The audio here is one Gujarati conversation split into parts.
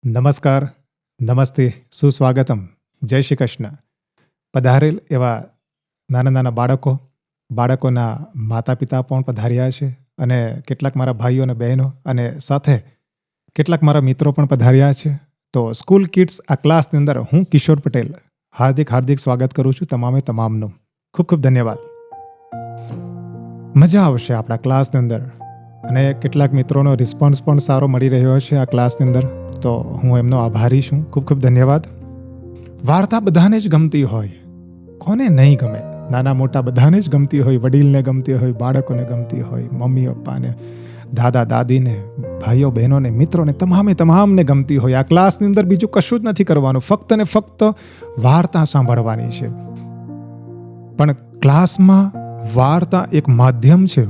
નમસ્કાર, નમસ્તે, સુસ્વાગતમ, જય શ્રી કૃષ્ણ. પધારેલ એવા નાના નાના બાળકોના માતા પિતા પણ પધાર્યા છે અને કેટલાક મારા ભાઈઓ અને બહેનો અને સાથે કેટલાક મારા મિત્રો પણ પધાર્યા છે. તો સ્કૂલ કિડ્સ આ ક્લાસની અંદર હું કિશોર પટેલ હાર્દિક સ્વાગત કરું છું તમામનું. ખૂબ ખૂબ ધન્યવાદ. મજા આવશે આપણા ક્લાસની અંદર અને કેટલાક મિત્રોનો રિસ્પોન્સ પણ સારો મળી રહ્યો છે આ ક્લાસની અંદર, તો હું એમનો આભારી છું. ખૂબ ખૂબ ધન્યવાદ. વાર્તા બધાને જ ગમતી હોય, કોને નહીં ગમે? નાના મોટા બધાને જ ગમતી હોય, વડીલને ગમતી હોય, બાળકોને ગમતી હોય, મમ્મી પપ્પાને, દાદા દાદીને, ભાઈઓ બહેનોને, મિત્રોને, તમામને ગમતી હોય. આ ક્લાસની અંદર બીજું કશું જ નથી કરવાનું, ફક્ત ને ફક્ત વાર્તા સાંભળવાની છે. પણ ક્લાસમાં વાર્તા એક માધ્યમ છે.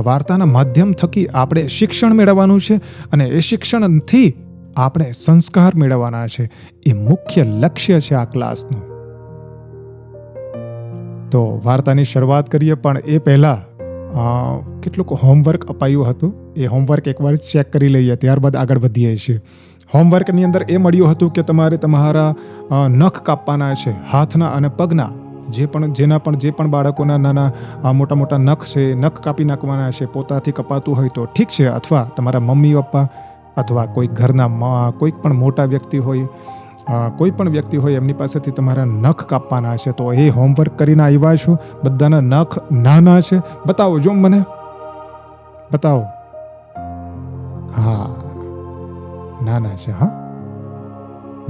વાર્તાના માધ્યમ થકી આપણે શિક્ષણ મેળવવાનું છે અને એ શિક્ષણથી આપણે સંસ્કાર મેળવવાના છે. એ મુખ્ય લક્ષ્ય છે આ ક્લાસનું. તો વાર્તાની શરૂઆત કરીએ, પણ એ પહેલા કેટલુંક હોમવર્ક અપાયું હતું. એ હોમવર્ક એકવાર ચેક કરી લઈએ, ત્યારબાદ આગળ વધીએ છીએ. હોમવર્કની અંદર એ મળ્યું હતું કે તમારે તમારા નખ કાપવાના છે, હાથના અને પગના. જે પણ બાળકોના નાના મોટા નખ છે, નખ કાપી નાખવાના છે. પોતાથી કપાતું હોય તો ઠીક છે, અથવા તમારા મમ્મી પપ્પા અથવા કોઈ ઘરના કોઈ પણ મોટા વ્યક્તિ હોય, કોઈ પણ વ્યક્તિ હોય, એમની પાસેથી તમારા નખ કાપવાના છે. તો એ હોમવર્ક કરીને આવ્યા છું. બધાના નખ નાના છે. બતાવો, જો મને બતાવો. હા, નાના છે. હા,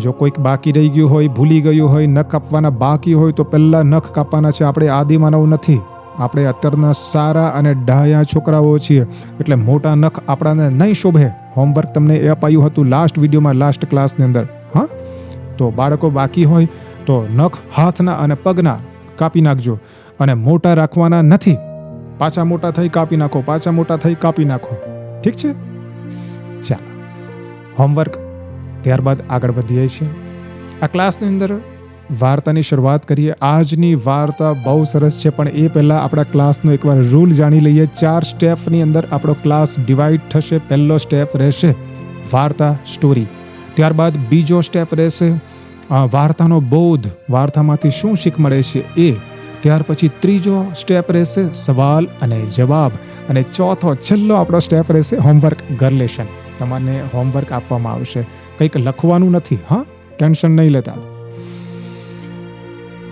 જો કોઈક બાકી રહી ગયું હોય, ભૂલી ગયું હોય, નખ કાપવાના બાકી હોય તો પહેલા નખ કાપવાના છે. આપણે આદિમાનવ નથી, આપણે અત્યારના સારા અને ડાયા છોકરાઓ છીએ, એટલે મોટા નખ આપણાને નહીં શોભે. હોમવર્ક તમને એ અપાયું હતું લાસ્ટ વિડીયોમાં, લાસ્ટ ક્લાસની અંદર. હા, તો બાળકો બાકી હોય તો નખ હાથના અને પગના કાપી નાખજો, અને મોટા રાખવાના નથી. પાછા મોટા થઈ કાપી નાખો, પાછા મોટા થઈ કાપી નાખો. ઠીક છે? ચાલો, હોમવર્ક ત્યારબાદ આગળ વધીએ છીએ. આ ક્લાસની અંદર વાર્તાની શરૂઆત કરીએ. આજની વાર્તા બહુ સરસ છે, પણ એ પહેલાં આપણા ક્લાસનો એકવાર રૂલ જાણી લઈએ. 4 સ્ટેપની અંદર આપણો ક્લાસ ડિવાઈડ થશે. પહેલો સ્ટેપ રહેશે વાર્તા, સ્ટોરી. ત્યારબાદ બીજો સ્ટેપ રહેશે વાર્તાનો બોધ, વાર્તામાંથી શું શીખ મળે છે એ. ત્યાર પછી ત્રીજો સ્ટેપ રહેશે સવાલ અને જવાબ. અને ચોથો છેલ્લો આપણો સ્ટેપ રહેશે હોમવર્ક, ઘર લેશન. તમને હોમવર્ક આપવામાં આવશે, કંઈક લખવાનું નથી. હા, ટેન્શન નહીં લેતા.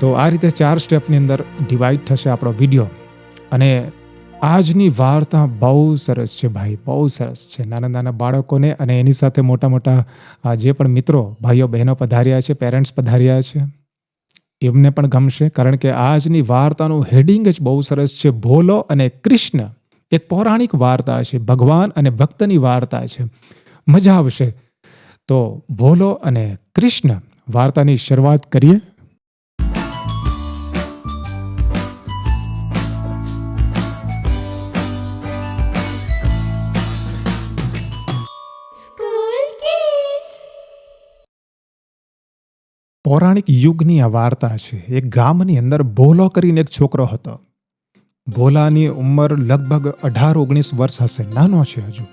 તો આ રીતે 4 સ્ટેપની અંદર ડિવાઈડ થશે આપણો વિડીયો. અને આજની વાર્તા બહુ સરસ છે ભાઈ, બહુ સરસ છે. નાના બાળકોને અને એની સાથે મોટા જે પણ મિત્રો, ભાઈઓ બહેનો પધાર્યા છે, પેરેન્ટ્સ પધાર્યા છે, એમને પણ ગમશે. કારણ કે આજની વાર્તાનું હેડિંગ જ બહુ સરસ છે. ભોલો અને કૃષ્ણ. એક પૌરાણિક વાર્તા છે, ભગવાન અને ભક્તની વાર્તા છે. મજા આવશે. તો ભોલો અને કૃષ્ણ વાર્તાની શરૂઆત કરીએ. પૌરાણિક યુગની આ વાર્તા છે. એક ગામની અંદર ભોલો કરીને એક છોકરો હતો. ભોલાની ઉંમર લગભગ 18-19 વર્ષ હશે, નાનો છે હજુ.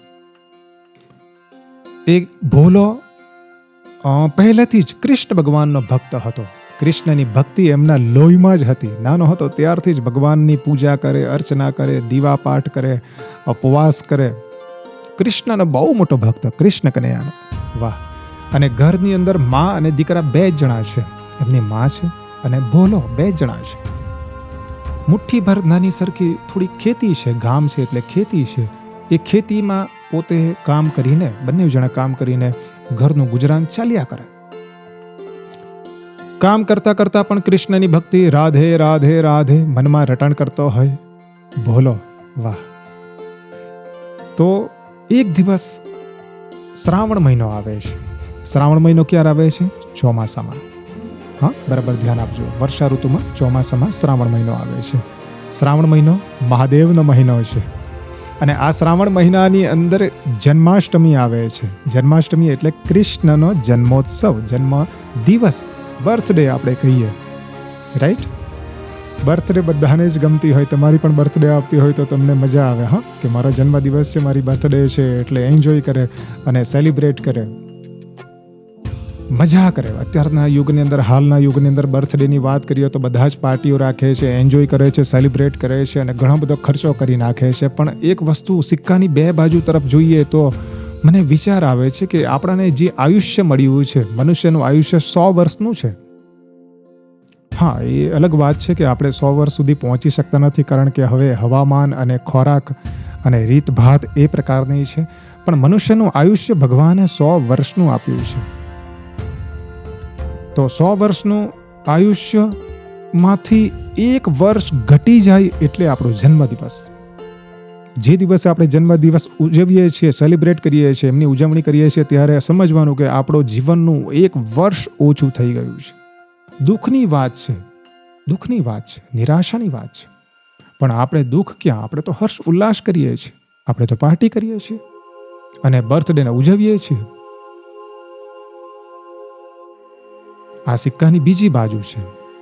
એક ભોલો પહેલેથી જ કૃષ્ણ ભગવાનનો ભક્ત હતો. કૃષ્ણની ભક્તિ એમના લોહીમાં જ હતી. નાનો હતો ત્યારથી જ ભગવાનની પૂજા કરે, અર્ચના કરે, દીવા પાઠ કરે, ઉપવાસ કરે. કૃષ્ણનો બહુ મોટો ભક્ત, કૃષ્ણ કનૈયાનો. વાહ. અને ઘરની અંદર મા અને દીકરા 2 જણા છે. એમની મા છે અને ભોલો, 2 જણા છે. મુઠ્ઠીભર નાની સરખી થોડી ખેતી છે, ગામ છે એટલે ખેતી છે. એ ખેતીમાં પોતે કામ કરીને, બંને જણા કામ કરીને ઘરનું ગુજરાન ચાલ્યા કરે. કામ કરતા પણ કૃષ્ણની ભક્તિ, રાધે રાધે રાધે, મનમાં રટણ કરતો હોય ભોલો. વાહ. તો એક દિવસ શ્રાવણ મહિનો આવે છે. શ્રાવણ મહિનો ક્યારે આવે છે? ચોમાસામાં. હા, બરાબર ધ્યાન આપજો. વર્ષા ઋતુમાં ચોમાસામાં શ્રાવણ મહિનો આવે છે. શ્રાવણ મહિનો મહાદેવનો મહિનો છે. અને આ શ્રાવણ મહિનાની અંદર જન્માષ્ટમી આવે છે. જન્માષ્ટમી એટલે કૃષ્ણનો જન્મોત્સવ, જન્મ દિવસ, બર્થડે આપણે કહીએ. રાઈટ? બર્થડે બધાને જ ગમતી હોય. તમારી પણ બર્થડે આવતી હોય તો તમને મજા આવે. હા, કે મારો જન્મદિવસ છે, મારી બર્થડે છે, એટલે એન્જોય કરે અને સેલિબ્રેટ કરે. મજા કરે. અત્યારના યુગની અંદર, હાલના યુગની અંદર બર્થડેની વાત કરીએ તો બધા જ પાર્ટીઓ રાખે છે, એન્જોય કરે છે, સેલિબ્રેટ કરે છે અને ઘણો બધો ખર્ચો કરી નાખે છે. પણ એક વસ્તુ સિક્કાની બે બાજુ તરફ જોઈએ તો મને વિચાર આવે છે કે આપણાને જે આયુષ્ય મળ્યું છે, મનુષ્યનું આયુષ્ય 100 વર્ષનું છે. હા, એ અલગ વાત છે કે આપણે 100 વર્ષ સુધી પહોંચી શકતા નથી, કારણ કે હવે હવામાન અને ખોરાક અને રીતભાત એ પ્રકારની છે. પણ મનુષ્યનું આયુષ્ય ભગવાને 100 વર્ષનું આપ્યું છે. તો 100 વર્ષનું આયુષ્યમાંથી 1 વર્ષ ઘટી જાય એટલે આપણો જન્મદિવસ. જે દિવસે આપણે જન્મદિવસ ઉજવીએ છીએ, સેલિબ્રેટ કરીએ છીએ, એમની ઉજવણી કરીએ છીએ, ત્યારે સમજવાનું કે આપણો જીવનનું 1 વર્ષ ઓછું થઈ ગયું છે. દુઃખની વાત છે, દુઃખની વાત છે, નિરાશાની વાત છે. પણ આપણે દુઃખ ક્યાં? આપણે તો હર્ષ ઉલ્લાસ કરીએ છીએ, આપણે તો પાર્ટી કરીએ છીએ અને બર્થડેને ઉજવીએ છીએ. આ સિક્કાની બીજી બાજુ છે.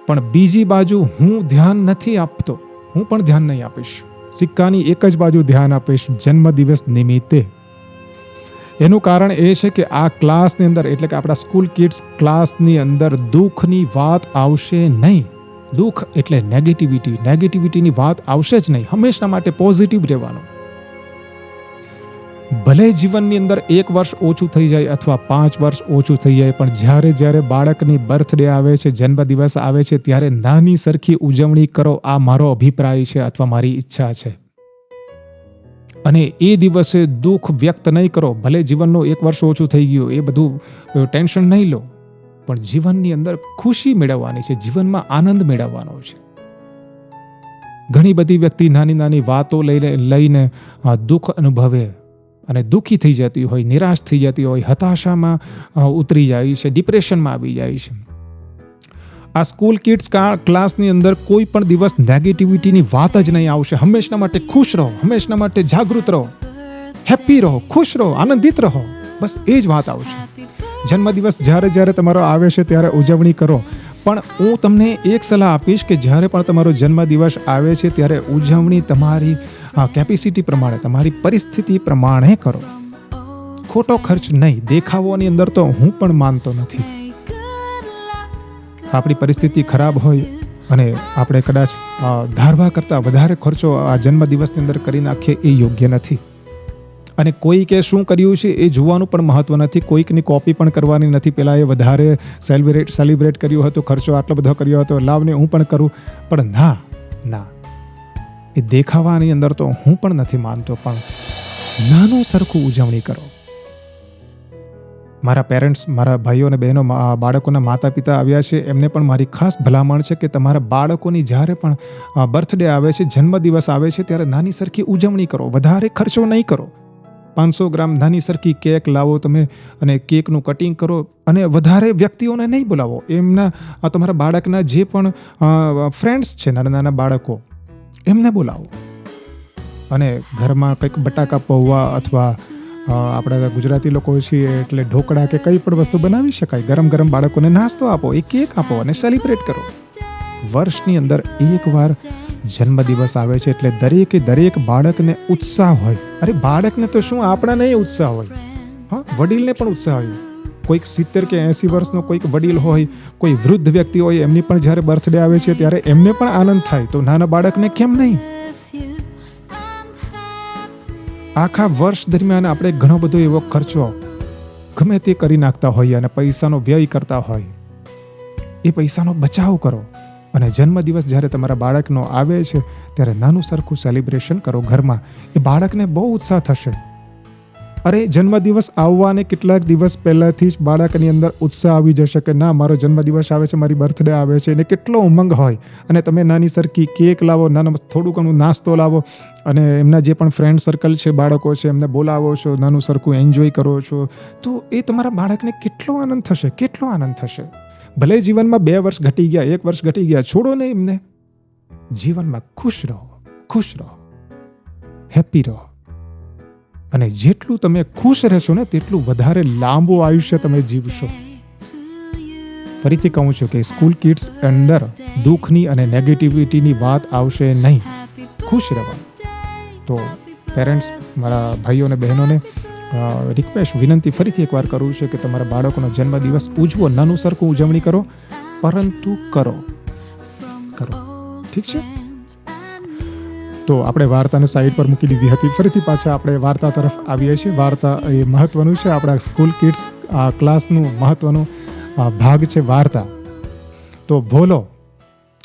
પણ બીજી બાજુ હું ધ્યાન નથી આપતો, હું પણ ધ્યાન નહીં આપીશ. સિક્કાની એક જ બાજુ ધ્યાન આપીશ, જન્મદિવસ નિમિત્તે. એનું કારણ એ છે કે આ ક્લાસની અંદર, એટલે કે આપણા સ્કૂલ કિડ્સ ક્લાસની અંદર દુઃખની વાત આવશે નહીં. દુઃખ એટલે નેગેટિવિટી, નેગેટિવિટીની વાત આવશે જ નહીં. હંમેશા માટે પોઝિટિવ રહેવાનું. ભલે જીવનની અંદર 1 વર્ષ ઓછું થઈ જાય અથવા 5 વર્ષ ઓછું થઈ જાય, પણ જ્યારે બાળકની બર્થડે આવે છે, જન્મદિવસ આવે છે, ત્યારે નાની સરખી ઉજવણી કરો. આ મારો અભિપ્રાય છે અથવા મારી ઈચ્છા છે. અને એ દિવસે દુઃખ વ્યક્ત નહીં કરો. ભલે જીવનનું 1 વર્ષ ઓછું થઈ ગયું, એ બધું ટેન્શન નહીં લો, પણ જીવનની અંદર ખુશી મેળવવાની છે, જીવનમાં આનંદ મેળવવાનો છે. ઘણી બધી વ્યક્તિ નાની નાની વાતો લઈને દુઃખ અનુભવે અને દુઃખી થઈ જતી હોય, નિરાશ થઈ જતી હોય, હતાશામાં ઉતરી જાય છે, ડિપ્રેશનમાં આવી જાય છે. આ સ્કૂલ કિડ્સ ક્લાસની અંદર કોઈ પણ દિવસ નેગેટિવિટીની વાત જ નહીં આવશે. હંમેશા માટે ખુશ રહો, હંમેશા માટે જાગૃત રહો, હેપી રહો, ખુશ રહો, આનંદિત રહો. બસ એ જ વાત આવશે. જન્મદિવસ જ્યારે તમારો આવે છે ત્યારે ઉજવણી કરો. પણ હું તમને એક સલાહ આપીશ કે જ્યારે પણ તમારો જન્મદિવસ આવે છે ત્યારે ઉજવણી તમારી કેપેસિટી પ્રમાણે, તમારી પરિસ્થિતિ પ્રમાણે કરો. ખોટો ખર્ચ નહીં. દેખાવોની અંદર તો હું પણ માનતો નથી. આપણી પરિસ્થિતિ ખરાબ હોય અને આપણે કદાચ ધારવા કરતાં વધારે ખર્ચો આ જન્મદિવસની અંદર કરી નાખીએ, એ યોગ્ય નથી. અને કોઈકે શું કર્યું છે એ જોવાનું પણ મહત્વ નથી. કોઈકની કોપી પણ કરવાની નથી. પેલા એ વધારે સેલિબ્રેટ કર્યું હતું, ખર્ચો આટલો બધો કર્યો હતો, લાવને હું પણ કરું. પણ ના, એ દેખાવાની અંદર તો હું પણ નથી માનતો. પણ નાનું સરખું ઉજવણી કરો. મારા પેરેન્ટ્સ, મારા ભાઈઓ અને બહેનો, બાળકોના માતા પિતા આવ્યા છે, એમને પણ મારી ખાસ ભલામણ છે કે તમારા બાળકોની જ્યારે પણ બર્થડે આવે છે, જન્મદિવસ આવે છે, ત્યારે નાની સરખી ઉજવણી કરો. વધારે ખર્ચો નહીં કરો. 500 ગ્રામ નાની સરખી કેક લાવો તમે અને કેકનું કટિંગ કરો. અને વધારે વ્યક્તિઓને નહીં બોલાવો. એમના તમારા બાળકના જે પણ ફ્રેન્ડ્સ છે, નાના નાના બાળકો, એમને બોલાવો. અને ઘરમાં કંઈક બટાકા પૌવા અથવા આપણા ગુજરાતી લોકો છીએ એટલે ઢોકળા કે કંઈ પણ વસ્તુ બનાવી શકાય. ગરમ ગરમ બાળકોને નાસ્તો આપો, એક કેક આપો અને સેલિબ્રેટ કરો. વર્ષની અંદર 1 વાર જન્મદિવસ આવે છે એટલે દરેક બાળકને ઉત્સાહ હોય. અરે બાળકને તો શું, આપણાને ઉત્સાહ હોય. હા, વડીલને પણ ઉત્સાહ હોય. કોઈક 70 કે 80 વર્ષનો કોઈક વડીલ હોય, કોઈ વૃદ્ધ વ્યક્તિ હોય, એમની પણ જ્યારે બર્થડે આવે છે ત્યારે એમને પણ આનંદ થાય. તો નાના બાળકને કેમ નહીં? આખા વર્ષ દરમિયાન આપણે ઘણો બધો એવો ખર્ચો ગમે તે કરી નાખતા હોઈએ અને પૈસાનો વ્યય કરતા હોય. એ પૈસાનો બચાવ કરો અને જન્મદિવસ જ્યારે તમારા બાળકનો આવે છે ત્યારે નાનું સરખું સેલિબ્રેશન કરો ઘરમાં. એ બાળકને બહુ ઉત્સાહ થશે. અરે જન્મદિવસ આવવાને કેટલાક દિવસ પહેલાથી જ બાળકની અંદર ઉત્સાહ આવી જશે કે ના, મારો જન્મદિવસ આવે છે, મારી બર્થડે આવે છે. એને કેટલો ઉમંગ હોય. અને તમે નાની સરખી કેક લાવો, થોડું ઘણું નાસ્તો લાવો અને એમના જે પણ ફ્રેન્ડ સર્કલ છે, બાળકો છે, એમને બોલાવો છો, નાનું સરખું એન્જોય કરો છો, તો એ તમારા બાળકને કેટલો આનંદ થશે, કેટલો આનંદ થશે. ભલે જીવનમાં 2 વર્ષ ઘટી ગયા, 1 વર્ષ ઘટી ગયા, છોડો ને એમને. જીવનમાં ખુશ રહો, હેપી રહો. અને જેટલું તમે ખુશ રહેશો ને તેટલું વધારે લાંબુ આયુષ્ય તમે જીવશો. ફરીથી કહું છું કે સ્કૂલ કિડ્સ અંદર દુઃખની અને નેગેટિવિટીની વાત આવશે નહીં. ખુશ રહેવાનું. તો પેરેન્ટ્સ, મારા ભાઈઓ અને બહેનોને રિક્વેસ્ટ વિનંતી ફરીથી એકવાર કરું છે કે તમારા બાળકોનો જન્મદિવસ ઉજવો, નાનું સરખું ઉજવણી કરો, પરંતુ કરો. ઠીક છે? તો આપણે વાર્તાને સાઈડ પર મૂકી દીધી હતી. ફરીથી પાછા આપણે વાર્તા તરફ આવીએ છીએ. વાર્તા એ મહત્વનું છે, આપણા સ્કૂલ કિડ્સ ક્લાસનું મહત્વનું ભાગ છે વાર્તા. તો ભોલો,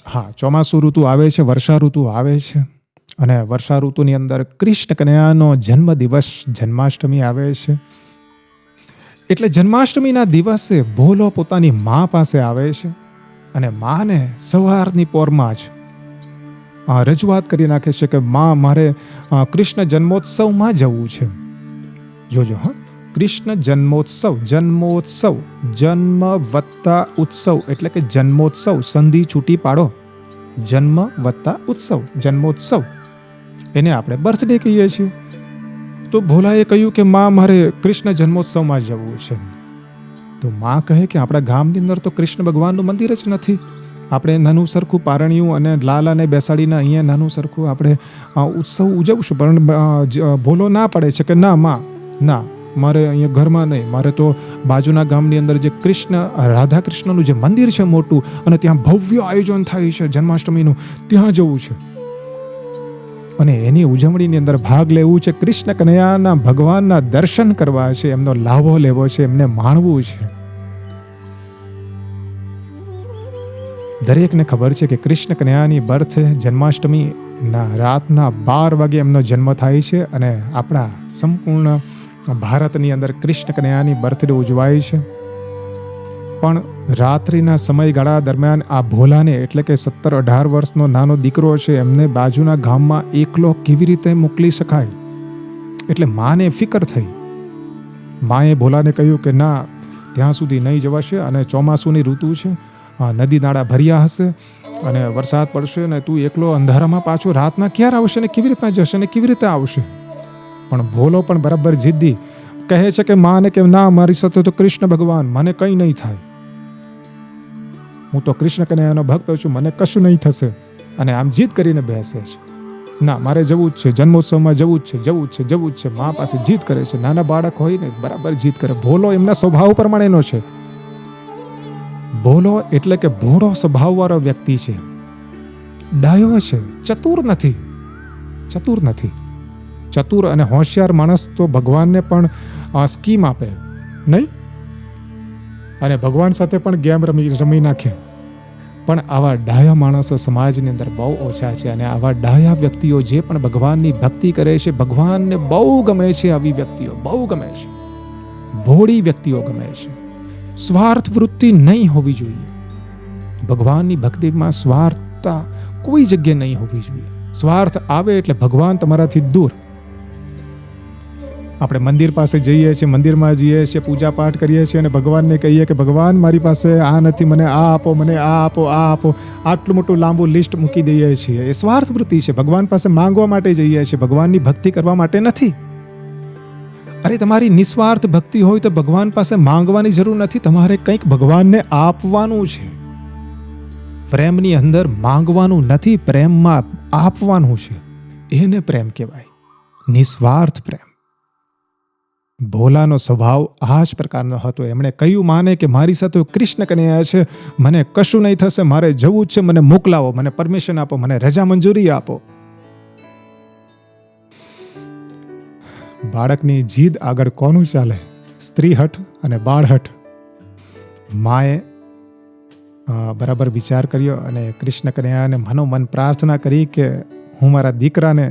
હા, ચોમાસું ઋતુ આવે છે, વર્ષા ઋતુ આવે છે, અને વર્ષા ઋતુની અંદર કૃષ્ણ કન્યાનો જન્મદિવસ જન્માષ્ટમી આવે છે. એટલે જન્માષ્ટમીના દિવસે ભોલો પોતાની મા પાસે આવે છે અને માને સવારની પોરમાં જ રજૂઆત કરી નાખે છે કે મા, મારે કૃષ્ણ જન્મોત્સવમાં જવું છે. જોજો, હા, કૃષ્ણ જન્મોત્સવ, જન્મ વત્તા ઉત્સવ એટલે કે જન્મોત્સવ, સંધિ છૂટી પાડો, જન્મ વત્તા ઉત્સવ, જન્મોત્સવ, એને આપણે બર્થડે કહીએ છીએ. તો ભોલાએ કહ્યું કે મા, મારે કૃષ્ણ જન્મોત્સવમાં જવું છે. તો મા કહે કે આપણા ગામની અંદર તો કૃષ્ણ ભગવાનનું મંદિર જ નથી. આપણે નાનું સરખું પારણિયું અને લાલાને બેસાડીને અહીંયા નાનું સરખું આપણે ઉત્સવ ઉજવશું. પણ ભોલો ના પડે છે કે ના મા, ના, મારે અહીંયા ઘરમાં નહીં, મારે તો બાજુના ગામની અંદર જે રાધા કૃષ્ણનું જે મંદિર છે મોટું, અને ત્યાં ભવ્ય આયોજન થાય છે જન્માષ્ટમીનું, ત્યાં જવું છે અને એની ઉજવણીની અંદર ભાગ લેવું છે. કૃષ્ણ કનૈયાના ભગવાનના દર્શન કરવા છે, એમનો લાભો લેવો છે, એમને માણવું છે. દરેકને ખબર છે કે કૃષ્ણ કનૈયાની બર્થ જન્માષ્ટમીના રાતના 12 વાગે એમનો જન્મ થાય છે અને આપણા સંપૂર્ણ ભારતની અંદર કૃષ્ણ કનૈયાની બર્થડે ઉજવાય છે. પણ રાત્રિના સમયગાળા દરમિયાન આ ભોલાને, એટલે કે 17-18 વર્ષનો નાનો દીકરો છે, એમને બાજુના ગામમાં એકલો કેવી રીતે મોકલી શકાય? એટલે માને ફિકર થઈ. માએ ભોલાને કહ્યું કે ના, ત્યાં સુધી નહીં જવાશે, અને ચોમાસુની ઋતુ છે, નદી નાળા ભર્યા હશે અને વરસાદ પડશે, અને તું એકલો અંધારામાં પાછો રાતના ક્યારે આવશે ને કેવી રીતના જશે ને કેવી રીતે આવશે? પણ ભોલો પણ બરાબર જિદ્દી કહે છે કે માને કે ના, મારી સાથે તો કૃષ્ણ ભગવાન, મને કંઈ નહીં થાય, હું તો કૃષ્ણ કનૈયાનો ભક્ત છું, મને કશું નહીં થશે. અને આમ જીદ કરીને બેસે છે. ના, મારે જવું જ છે, જન્મોત્સવમાં જવું જ છે. મા પાસે જીદ કરે છે. નાના બાળક હોય ને બરાબર જીદ કરે. ભોલો એમના સ્વભાવ પ્રમાણેનો છે. ભોલો એટલે કે ભોળો સ્વભાવવાળો વ્યક્તિ છે, ડાયો છે, ચતુર નથી. ચતુર અને હોશિયાર માણસ તો ભગવાનને પણ સ્કીમ આપે નહીં, અને ભગવાન સાથે પણ ગેમ રમી નાખે. પણ આવા ડાયા માણસો સમાજની અંદર બહુ ઓછા છે, અને આવા ડાયા વ્યક્તિઓ જે પણ ભગવાનની ભક્તિ કરે છે, ભગવાનને બહુ ગમે છે. આવી વ્યક્તિઓ બહુ ગમે છે. ભોળી વ્યક્તિઓ ગમે છે. સ્વાર્થ વૃત્તિ નહીં હોવી જોઈએ. ભગવાનની ભક્તિમાં સ્વાર્થતા કોઈ જગ્યાએ નહીં હોવી જોઈએ. સ્વાર્થ આવે એટલે ભગવાન તમારાથી દૂર. આપણે મંદિર પાસે જઈએ છીએ, મંદિરમાં જઈએ છીએ, પૂજા પાઠ કરીએ છીએ અને ભગવાનને કહીએ કે ભગવાન, મારી પાસે આ નથી, મને આ આપો, મને આ આપો, આ આપો, આટલું મોટું લાંબુ લિસ્ટ મૂકી દઈએ છીએ. એ સ્વાર્થ વૃત્તિ છે. ભગવાન પાસે માંગવા માટે જઈએ છીએ, ભગવાનની ભક્તિ કરવા માટે નથી. અરે, તમારી નિસ્વાર્થ ભક્તિ હોય તો ભગવાન પાસે માંગવાની જરૂર નથી. તમારે કંઈક ભગવાનને આપવાનું છે. પ્રેમની અંદર માંગવાનું નથી, પ્રેમમાં આપવાનું છે. એને પ્રેમ કહેવાય, નિસ્વાર્થ પ્રેમ. ભોલાનો સ્વભાવ આ જ પ્રકારનો હતો. એમણે કહ્યું માને કે મારી સાથે કૃષ્ણ કનૈયા છે, મને કશું નહીં થશે, મારે જવું જ છે, મને મોકલાવો, મને પરમિશન આપો, મને રજા મંજૂરી આપો. બાળકની જીદ આગળ કોનું ચાલે? સ્ત્રી હઠ અને બાળ હઠ. માએ બરાબર વિચાર કર્યો અને કૃષ્ણ કનૈયાને મનોમન પ્રાર્થના કરી કે હું મારા દીકરાને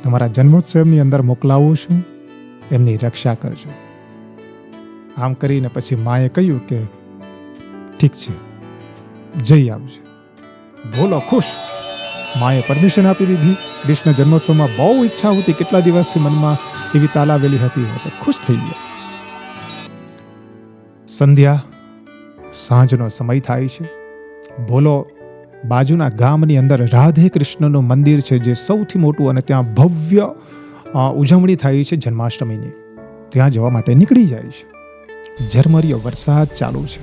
તમારા જન્મોત્સવની અંદર મોકલાવું છું, એમની રક્ષા કરજો. આમ કરીને પછી માએ કહ્યું કે ઠીક છે, જઈ આવજે. ભોલો ખુશ. માએ પરમિશન આપી દીધી. કૃષ્ણ જન્મોત્સવમાં બહુ ઈચ્છા હતી, કેટલા દિવસથી મનમાં એવી તાલાવેલી હતી, એટલે ખુશ થઈ ગયા. સંધ્યા, સાંજનો સમય થાય છે. ભોલો બાજુના ગામની અંદર રાધે કૃષ્ણનું મંદિર છે, જે સૌથી મોટું, અને ત્યાં ભવ્ય ઉજવણી થાય છે જન્માષ્ટમીની. ત્યાં જવા માટે નીકળી જાય છે. ઝરમરિયો વરસાદ ચાલુ છે.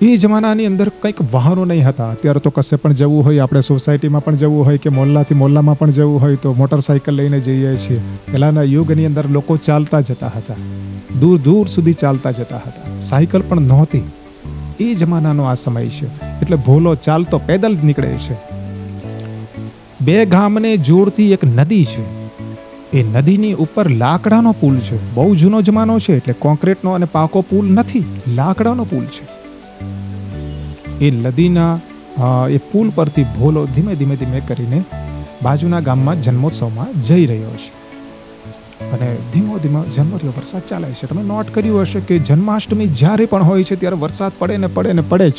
એ જમાનાની અંદર કંઈક વાહનો નહીં હતા. અત્યારે તો કશે પણ જવું હોય, આપણે સોસાયટીમાં પણ જવું હોય કે મોહલ્લાથી મોહલ્લામાં પણ જવું હોય તો મોટરસાઇકલ લઈને જઈએ છીએ. પહેલાના યુગની અંદર લોકો ચાલતા જતા હતા, દૂર દૂર સુધી ચાલતા જતા હતા. સાયકલ પણ નહોતી. એ જમાનાનો આ સમય છે. એટલે ભોલો ચાલતો પેદલ નીકળે છે. બે ગામને જોડતી એક નદી છે. એ નદીની ઉપર લાકડાનો પુલ છે. બહુ જૂનો જમાનો છે એટલે કોન્ક્રીટનો અને પાકો પુલ નથી, લાકડાનો પુલ છે. એ નદીના એ પુલ પરથી ભોલો ધીમે ધીમે ધીમે કરીને બાજુના ગામમાં જન્મોત્સવમાં જઈ રહ્યો છે. અને ધીમો ધીમો ઝરમરિયો વરસાદ ચાલે છે. તમે નોટ કર્યું હશે કે જન્માષ્ટમી જ્યારે પણ હોય છે ત્યારે વરસાદ પડે ને પડે ને પડે જ.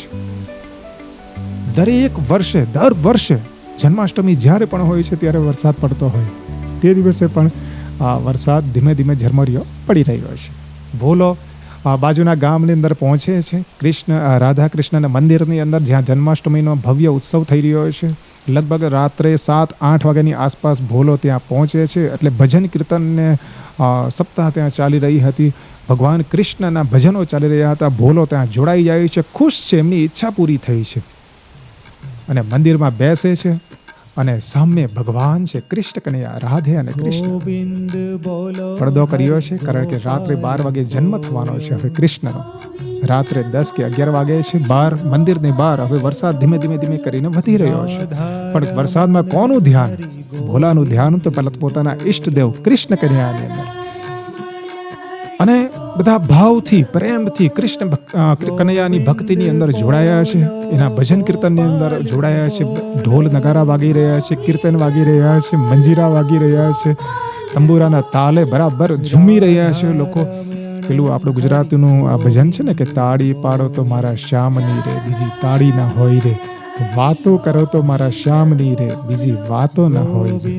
દર વર્ષે જન્માષ્ટમી જ્યારે પણ હોય છે ત્યારે વરસાદ પડતો હોય. તે દિવસે પણ વરસાદ ધીમે ધીમે ઝરમરિયો પડી રહ્યો છે. ભોલો બાજુના ગામની અંદર પહોંચે છે. રાધા કૃષ્ણના મંદિરની અંદર જ્યાં જન્માષ્ટમીનો ભવ્ય ઉત્સવ થઈ રહ્યો છે. લગભગ રાત્રે 7-8 વાગ્યાની આસપાસ ભોલો ત્યાં પહોંચે છે. એટલે ભજન કીર્તનને સપ્તાહ ત્યાં ચાલી રહી હતી. ભગવાન કૃષ્ણના ભજનો ચાલી રહ્યા હતા. ભોલો ત્યાં જોડાઈ જાય છે, ખુશ છે, એમની ઈચ્છા પૂરી થઈ છે. અને મંદિરમાં બેસે છે અને સામે ભગવાન છે, કૃષ્ણ કનૈયા, રાધે અને કૃષ્ણ. પડદો કર્યો છે કારણ કે રાત્રે 12 વાગે જન્મ થવાનો છે હવે કૃષ્ણનો. રાત્રે 10 કે 11 વાગે છે. બહાર મંદિરની બહાર હવે વરસાદ ધીમે ધીમે ધીમે કરીને વધી રહ્યો છે. પણ વરસાદમાં કોનું ધ્યાન? ભોલાનું ધ્યાન તો પહેલા પોતાના ઈષ્ટદેવ કૃષ્ણ કનૈયાની અંદર. અને બધા ભાવથી, પ્રેમથી કૃષ્ણ કનૈયાની ભક્તિની અંદર જોડાયા છે. એના ભજન કીર્તનની અંદર જોડાયા છે. ઢોલ નગારા વાગી રહ્યા છે, કીર્તન વાગી રહ્યા છે, મંજીરા વાગી રહ્યા છે, તંબુરાના તાલે બરાબર ઝૂમી રહ્યા છે લોકો. પેલું આપણું ગુજરાતીનું આ ભજન છે ને કે તાળી પાડો તો મારા શ્યામની રે, બીજી તાળી ના હોય રે. વાતો કરો તો મારા શ્યામની રે, બીજી વાતો ના હોય રે.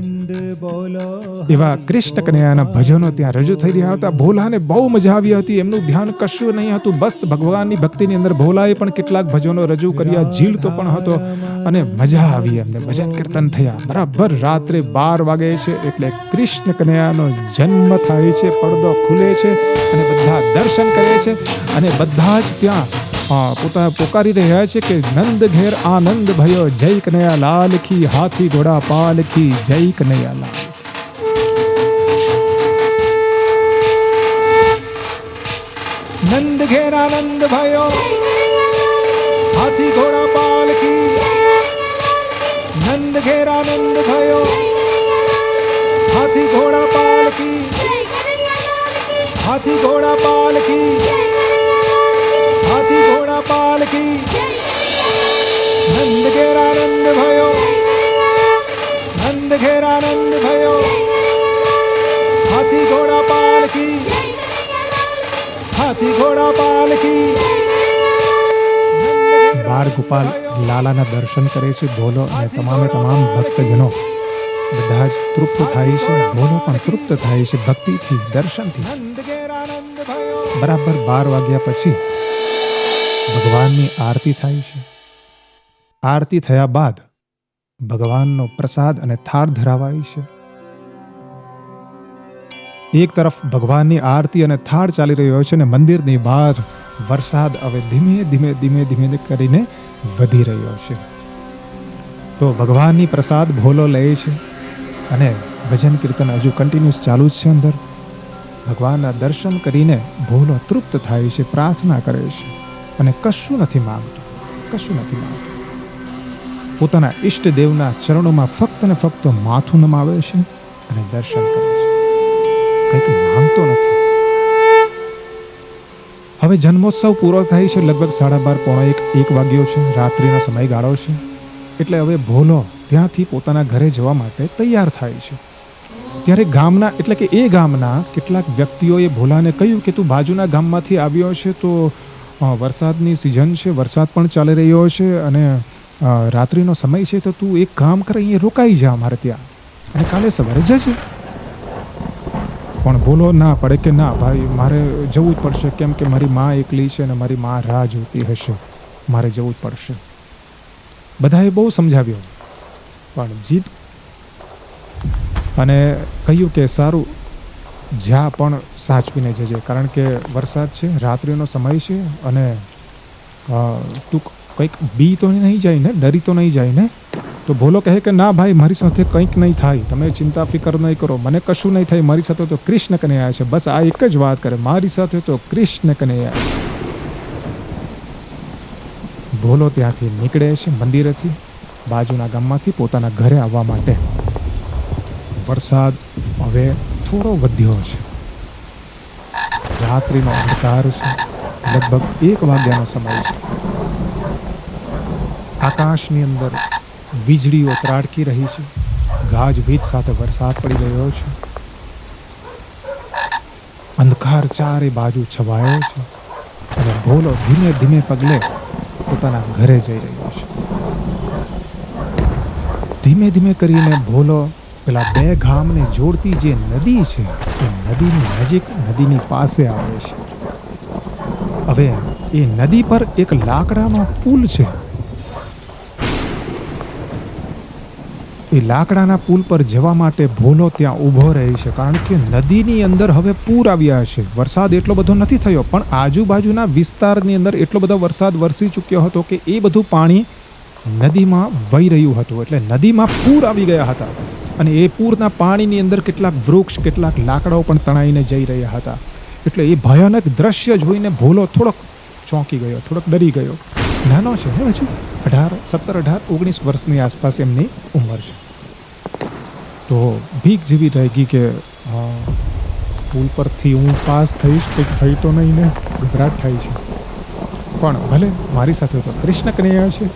એવા કૃષ્ણ કનૈયાના ભજનો ત્યાં રજૂ થઈ રહ્યા હતા. ભોલાને બહુ મજા આવી હતી. એમનું ધ્યાન કશું નહીં હતું, બસ ભગવાનની ભક્તિની અંદર. ભોલાએ પણ કેટલાક ભજનો રજૂ કર્યા, ઝીલતો પણ હતો અને મજા આવી એમને. ભજન કીર્તન થયા. બરાબર રાત્રે 12 વાગે છે એટલે કૃષ્ણ કનૈયાનો જન્મ થાય છે. પડદો ખુલે છે અને બધા દર્શન કરે છે. અને બધા જ ત્યાં પોતા પોકારી રહ્યા છે કે નંદ ઘેર આનંદ ભયો, જય કનૈયા લાલ કી, હાથી ઘોડા પાલ કી, જય કનૈયા લાલ. નંદ ઘેર આનંદ ભયો, હાથી ઘોડા પાલ કી. નંદ ઘેર આનંદ ભયો, હાથી ઘોડા પાલ કી. હાથી ઘોડા પાલ કી. હાથી ઘોડા પાલ કી. નંદ ઘેર આનંદ ભયો, નંદ ઘેર આનંદ ભયો, હાથી ઘોડા પાલ કી. હાથી ઘોડા પાલ કી. બાળ ગોપાલ લાલાના દર્શન કરે છે ભોલો અને તમામ ભક્તજનો. બધા જ તૃપ્ત થાય છે. ભોલો પણ તૃપ્ત થાય છે ભક્તિથી, દર્શનથી. બરાબર 12 વાગ્યા પછી ભગવાનની આરતી થાય છે. આરતી થયા બાદ ભગવાનનો પ્રસાદ અને થાળ ધરાવાય છે. એક તરફ ભગવાનની આરતી અને થાળ ચાલી રહ્યો છે અને મંદિરની બહાર વરસાદ હવે ધીમે ધીમે ધીમે ધીમે કરીને વધી રહ્યો છે. તો ભગવાનની પ્રસાદ ભોલો લે છે અને ભજન કીર્તન હજુ કન્ટિન્યુઅસ ચાલુ જ છે અંદર. ભગવાનના દર્શન કરીને ભોલો તૃપ્ત થાય છે, પ્રાર્થના કરે છે અને કશું નથી માંગતો. પોતાના ઈષ્ટદેવના ચરણોમાં ફક્ત ને ફક્ત માથું નમાવે છે અને દર્શન કરે છે. કંઈક માંગતો નથી. હવે જન્મોત્સવ પૂરો થાય છે. લગભગ 12:30-1 વાગ્યો છે. રાત્રિનો સમયગાળો છે. એટલે હવે ભોલો ત્યાંથી પોતાના ઘરે જવા માટે તૈયાર થાય છે. ત્યારે ગામના એટલે કે એ ગામના કેટલાક વ્યક્તિઓએ ભોલાને કહ્યું કે તું બાજુના ગામમાંથી આવ્યો છે તો વરસાદની સિઝન છે, વરસાદ પણ ચાલી રહ્યો છે અને રાત્રિનો સમય છે તો તું એક કામ કર, અહીંયા રોકાઈ જા મારે ત્યાં અને કાલે સવારે જજે. પણ ભોલો ના પડે કે ના ભાઈ, મારે જવું જ પડશે, કેમ કે મારી મા એકલી છે અને મારી મા રાહ જોતી હશે, મારે જવું જ પડશે. બધાએ બહુ સમજાવ્યો પણ જીદ અને કહ્યું કે સારું જા, પણ સાચવીને જજે, કારણ કે વરસાદ છે, રાત્રિનો સમય છે અને તું કંઈક બી તો નહીં જાય ને, ડરી તો નહીં જાય ને? તો ભોલો કહે કે ના ભાઈ, મારી સાથે કંઈક નહીં થાય, તમે ચિંતા ફિકર નહીં કરો, મને કશું નહીં થાય, મારી સાથે તો કૃષ્ણ કનૈયા છે. બસ આ એક જ વાત કરે, મારી સાથે તો કૃષ્ણ કનૈયા છે. ભોલો ત્યાંથી નીકળે છે મંદિરેથી, બાજુના ગામમાંથી પોતાના ઘરે આવવા માટે. વરસાદ હવે થોડો વધ્યો છે, રાત્રિનો અંધકાર છે, લગભગ 1 વાગ્યાનો સમય છે. આકાશની અંદર વીજળીઓ ત્રાટકી રહી છે, ગાજવીજ સાથે વરસાદ પડી રહ્યો છે, અંધકાર ચારે બાજુ છવાયો છે અને ભોલો ધીમે ધીમે પગલે પોતાના ઘરે જઈ રહ્યો છે. ધીમે ધીમે કરીને ભોલો પેલા 2 ગામને જોડતી જે નદી છે એ નદીની નજીક, નદીની પાસે આવે છે. હવે એ નદી પર એક લાકડાનો પુલ છે. એ લાકડાના પુલ પર જવા માટે ભોલો ત્યાં ઊભો રહે છે, કારણ કે નદીની અંદર હવે પૂર આવ્યા છે. વરસાદ એટલો બધો નથી થયો, પણ આજુબાજુના વિસ્તારની અંદર એટલો બધો વરસાદ વરસી ચૂક્યો હતો કે એ બધું પાણી નદીમાં વહી રહ્યું હતું. એટલે નદીમાં પૂર આવી ગયા હતા અને એ પૂરના પાણીની અંદર કેટલાક વૃક્ષ, કેટલાક લાકડાઓ પણ તણાઈને જઈ રહ્યા હતા. એટલે એ ભયાનક દ્રશ્ય જોઈને ભોલો થોડોક ચોંકી ગયો, થોડોક ડરી ગયો. નાનો છે ને, હજુ 17, 18, 19 વર્ષની આસપાસ એમની ઉંમર છે. તો ભીખ જેવી રહી ગઈ કે પુલ પરથી હું પાસ થઈશ, કંઈક થઈ તો નહીં ને, ગભરાટ થાય છે. પણ ભલે, મારી સાથે તો કૃષ્ણ કનૈયા છે.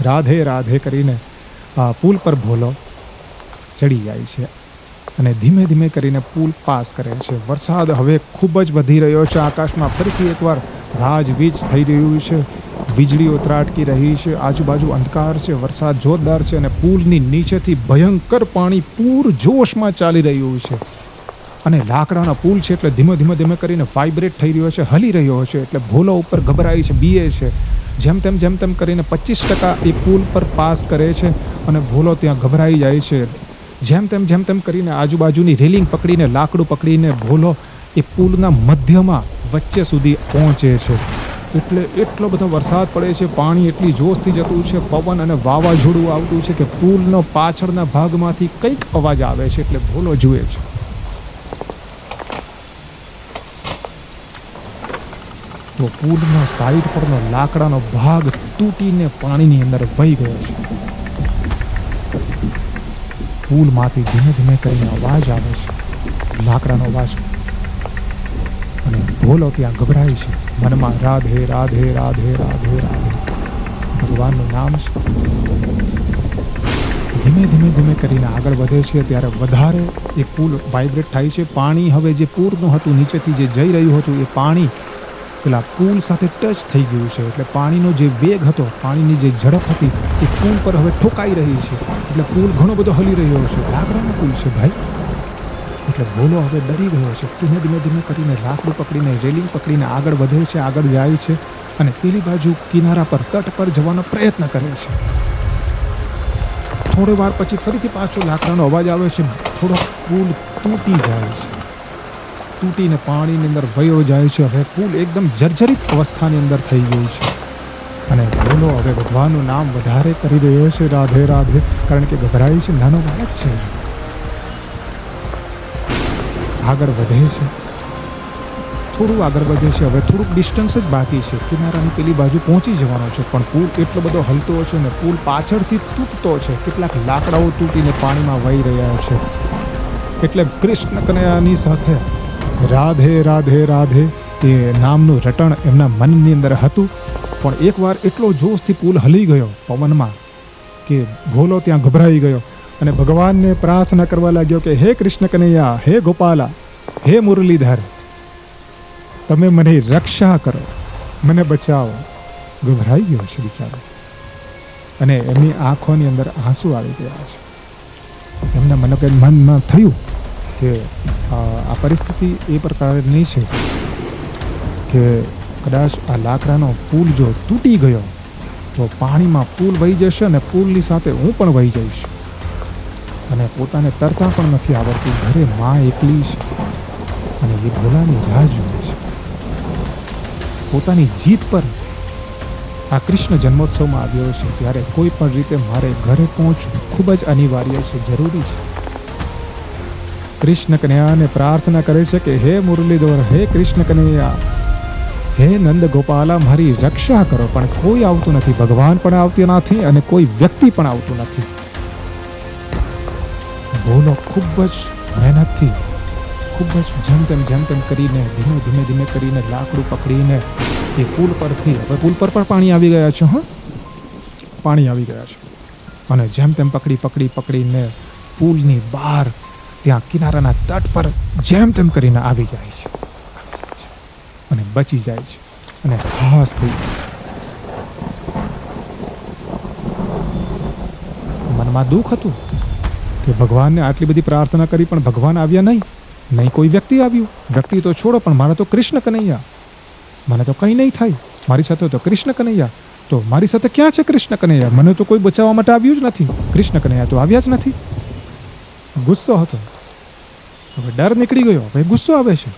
રાધે રાધે કરીને આ પુલ પર ભોલો ચડી જાય છે અને ધીમે ધીમે કરીને પુલ પાસ કરે છે. વરસાદ હવે ખૂબ જ વધી રહ્યો છે. આકાશમાં ફરીથી એકવાર ગાજવીજ થઈ રહ્યું છે, વીજળીઓ ત્રાટકી રહી છે, આજુબાજુ અંધકાર છે, વરસાદ જોરદાર છે અને પુલની નીચેથી ભયંકર પાણી પૂર જોશમાં ચાલી રહ્યું છે. અને લાકડાનો પુલ છે એટલે ધીમે ધીમે ધીમે કરીને વાઇબ્રેટ થઈ રહ્યો છે, હલી રહ્યો છે. એટલે ભોલો ઉપર ગભરાય છે, બીએ છે. જેમ તેમ કરીને 25% એ પુલ પર પાસ કરે છે અને ભોલો ત્યાં ગભરાઈ જાય છે. જેમ તેમ કરીને આજુબાજુની રેલિંગ પકડીને, લાકડું પકડીને ભોલો એ પુલના મધ્યમાં વચ્ચે સુધી પહોંચે છે. એટલે એટલો બધો વરસાદ પડે છે, પાણી એટલી જોશથી જતું છે, પવન અને વાવાઝોડું આવતું છે કે પુલનો પાછળના ભાગમાંથી કંઈક અવાજ આવે છે. એટલે ભોલો જુએ છે. તો પુલનો સાઈડ પરનો લાકડાનો ભાગ તૂટીને પાણીની અંદર વહી ગયો છે. પુલમાંથી ધીમે ધીમે કરીને અવાજ આવે છે, લાકડાનો અવાજ. અને ભોલો ત્યાં ગભરાય છે, મનમાં રાધે રાધે રાધે રાધે રાધે ભગવાનનું નામ છે. ધીમે ધીમે ધીમે કરીને આગળ વધે છે ત્યારે વધારે એ પુલ વાઇબ્રેટ થાય છે. પાણી હવે જે પૂરનું હતું, નીચેથી જે જઈ રહ્યું હતું, એ પાણી પેલા પુલ સાથે ટચ થઈ ગયું છે. એટલે પાણીનો જે વેગ હતો, પાણીની જે ઝડપ હતી, એ પુલ પર હવે ઠોકાઈ રહી છે. એટલે પુલ ઘણો બધો હલી રહ્યો છે. લાકડાનો પુલ છે ભાઈ. એટલે ભોલો હવે ડરી ગયો છે. ધીમે ધીમે કરીને લાકડું પકડીને, રેલિંગ પકડીને આગળ વધે છે, આગળ જાય છે અને પેલી બાજુ કિનારા પર, તટ પર જવાનો પ્રયત્ન કરે છે. થોડી વાર પછી ફરીથી પાછો લાકડાનો અવાજ આવે છે. થોડો પુલ તૂટી જાય છે, તૂટીને પાણીની અંદર વયો જાય છે. હવે પુલ એકદમ જર્જરિત અવસ્થાની અંદર થઈ ગઈ છે અને ભોલો હવે ભગવાનનું નામ વધારે કરી રહ્યો છે, રાધે રાધે, કારણ કે ગભરાય છે, નાનો બાળક છે. આગળ વધે છે, થોડું આગળ વધે છે. હવે થોડુંક ડિસ્ટન્સ જ બાકી છે, કિનારાની પેલી બાજુ પહોંચી જવાનો છે. પણ પુલ એટલો બધો હલતો છે ને પુલ પાછળથી તૂટતો છે. કેટલાક લાકડાઓ તૂટીને પાણીમાં વહી રહ્યા છે. એટલે કૃષ્ણ કનૈયાની સાથે રાધે રાધે રાધે એ નામનું રટણ એમના મનની અંદર હતું. પણ એકવાર એટલો જોશથી પુલ હલી ગયો પવનમાં કે ભોલો ત્યાં ગભરાઈ ગયો અને ભગવાનને પ્રાર્થના કરવા લાગ્યો કે હે કૃષ્ણ કનૈયા, હે ગોપાલા, હે મુરલીધર, તમે મને રક્ષા કરો, મને બચાવો. ગભરાઈ ગયો છે બિચારો અને એમની આંખોની અંદર આંસુ આવી ગયા છે. એમના મનમાં થયું કે આ પરિસ્થિતિ એ પ્રકારની છે કે કદાચ આ લાકડાનો પુલ જો તૂટી ગયો તો પાણીમાં પુલ વહી જશે અને પુલની સાથે હું પણ વહી જઈશ. અને પોતાને તરતા પણ નથી આવડતું. ઘરે માં એકલી છે અને એ ભોલાની રાહ જુએ છે. પોતાની જીત પર આ કૃષ્ણ જન્મોત્સવમાં આવ્યો છે ત્યારે કોઈ પણ રીતે મારે ઘરે પહોંચવું ખૂબ જ અનિવાર્ય છે, જરૂરી છે. કૃષ્ણ કનૈયાને પ્રાર્થના કરે છે કે હે મુરલીધર, હે કૃષ્ણ કનૈયા, હે નંદ ગોપાલા, મારી રક્ષા કરો. પણ કોઈ આવતું નથી, ભગવાન પણ આવતું નથી અને કોઈ વ્યક્તિ પણ આવતું નથી. ભોલો ખૂબ જ મહેનતથી, ખૂબ જ જેમ તેમ કરીને ધીમે કરીને લાકડું પકડીને એ પુલ પરથી, હવે પુલ પર પણ પાણી આવી ગયા છે, પાણી આવી ગયા છે, અને જેમ તેમ પકડીને પુલની બહાર ત્યાં કિનારાના તટ પર જેમ તેમ કરીને આવી જાય છે અને બચી જાય છે અને હાશ થઈ. મનમાં દુઃખ હતું કે ભગવાનને આટલી બધી પ્રાર્થના કરી પણ ભગવાન આવ્યા નહીં કોઈ વ્યક્તિ આવ્યું. વ્યક્તિ તો છોડો, પણ મારે તો કૃષ્ણ કનૈયા, મને તો કંઈ નહીં થાય, મારી સાથે તો કૃષ્ણ કનૈયા, તો મારી સાથે ક્યાં છે કૃષ્ણ કનૈયા? મને તો કોઈ બચાવવા માટે આવ્યું જ નથી, કૃષ્ણ કનૈયા તો આવ્યા જ નથી. ગુસ્સો હતો, હવે ડર નીકળી ગયો, હવે ગુસ્સો આવે છે.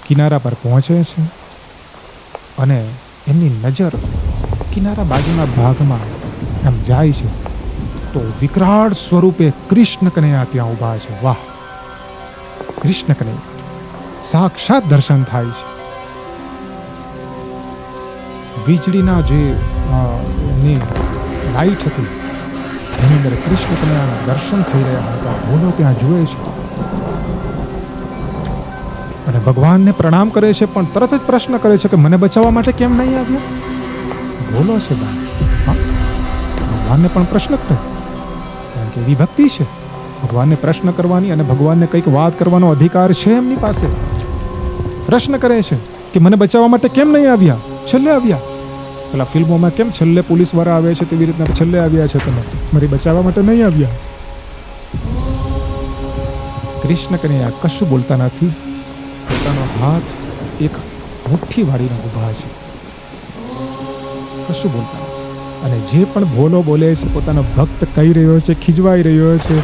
કિનારા પર પહોંચે છે અને એમની નજર કિનારા બાજુના ભાગમાં આમ જાય છે તો વિકરાળ સ્વરૂપે કૃષ્ણ કનૈયા ત્યાં ઊભા છે. વાહ! કૃષ્ણ કનૈયા સાક્ષાત દર્શન થાય છે. વીજળીના જે એમની લાઈટ હતી એની અંદર કૃષ્ણ કનૈયાના દર્શન થઈ રહ્યા હતા. ભોલો ત્યાં જુએ છે અને ભગવાનને પ્રણામ કરે છે, પણ તરત જ પ્રશ્ન કરે છે કે મને બચાવવા માટે કેમ નહીં આવ્યા? ભોલો છે ભાઈ, હા, ભગવાનને પણ પ્રશ્ન કરે, કારણ કે એવી ભક્તિ છે. ભગવાનને પ્રશ્ન કરવાની અને ભગવાનને કંઈક વાત કરવાનો અધિકાર છે એમની પાસે. પ્રશ્ન કરે છે કે મને બચાવવા માટે કેમ નહીં આવ્યા? છેલ્લે આવ્યા. પેલા ફિલ્મોમાં કેમ છેલ્લે પોલીસવાળા આવે છે તેવી રીતના છેલ્લે આવ્યા છે, તમે મારી બચાવવા માટે નહીં આવ્યા. કૃષ્ણ કનૈયા કશું બોલતા નથી, પોતાનો હાથ એક મુઠ્ઠી વાળીને ઊભા છે, કશું બોલતા નથી. અને જે પણ ભોલો બોલે છે, પોતાનો ભક્ત કહી રહ્યો છે, ખીજવાઈ રહ્યો છે,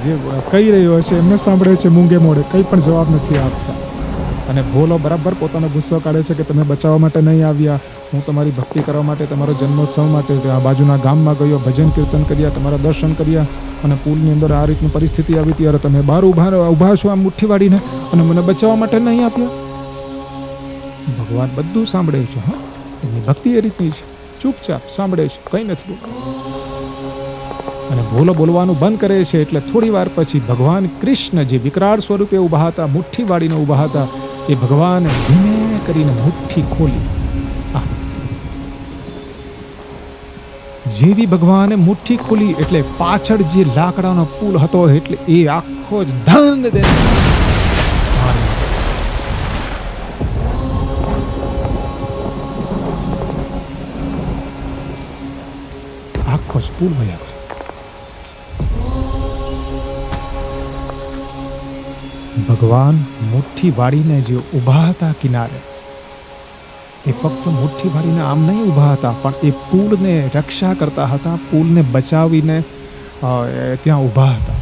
જે કહી રહ્યો છે એમને સાંભળે છે મૂંગે મોડે, કંઈ પણ જવાબ નથી આપતા. અને ભોલો બરાબર પોતાનો ગુસ્સો કાઢે છે કે તમે બચાવવા માટે નહીં આવ્યા, હું તમારી ભક્તિ કરવા માટે, તમારો જન્મોત્સવ માટે ત્યાં બાજુના ગામમાં ગયો, ભજન કીર્તન કર્યા, તમારા દર્શન કર્યા, અને પુલની અંદર આ રીતની પરિસ્થિતિ આવી ત્યારે તમે બહાર ઊભા છો આમ મુઠ્ઠી વાળીને અને મને બચાવવા માટે નહીં આવ્યા. ભગવાન બધું સાંભળે છે, હા, એમની ભક્તિ એ રીતની છે, ચૂપચાપ સાંભળે છે, કંઈ નથી બોલતા. અને ભોલો બોલવાનું બંધ કરે છે એટલે થોડી વાર પછી ભગવાન કૃષ્ણ જે વિકરાળ સ્વરૂપે ઊભા હતા, મુઠ્ઠી વાળીને ઊભા હતા, એ ભગવાન ધીમે કરીને મુઠ્ઠી ખોલી. જેવી ભગવાને મુઠ્ઠી ખોલી એટલે પાછળ જે લાકડાનો પુલ હતો એટલે એ આખો જ ધન દે આખો જ પુલ વયા ગયો. ભગવાન મુઠ્ઠી વાળીને જે ઊભા હતા કિનારે, એ ફક્ત મુઠ્ઠી વાળીને આમ નહીં ઊભા હતા, પણ એ પુલને રક્ષા કરતા હતા, પુલને બચાવીને ત્યાં ઊભા હતા.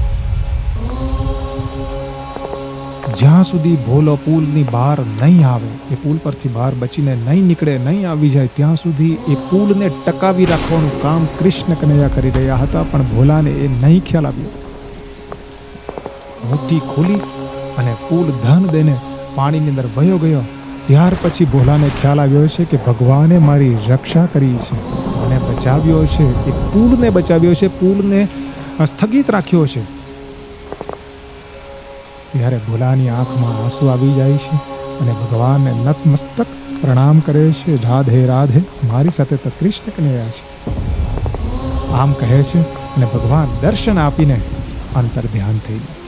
જ્યાં સુધી ભોલો પુલની બહાર નહીં આવે, એ પુલ પરથી બહાર બચીને નહીં નીકળે, નહીં આવી જાય, ત્યાં સુધી એ પુલને ટકાવી રાખવાનું કામ કૃષ્ણ કનૈયા કરી રહ્યા હતા. પણ ભોલાને એ નહીં ખ્યાલ આવ્યો. મુઠ્ઠી ખોલી અને પુલ ધન દઈને પાણીની અંદર વયો ગયો. ત્યાર પછી ભોલાને ખ્યાલ આવ્યો છે કે ભગવાને મારી રક્ષા કરી છે, મને બચાવ્યો છે, એ પુલને બચાવ્યો છે, પુલને સ્થગિત રાખ્યો છે. ત્યારે ભોલાની આંખમાં આંસુ આવી જાય છે અને ભગવાનને નતમસ્તક પ્રણામ કરે છે. રાધે રાધે, મારી સાથે તો કૃષ્ણ કનૈયા છે, આમ કહે છે. અને ભગવાન દર્શન આપીને અંતર ધ્યાન થઈ જાય છે.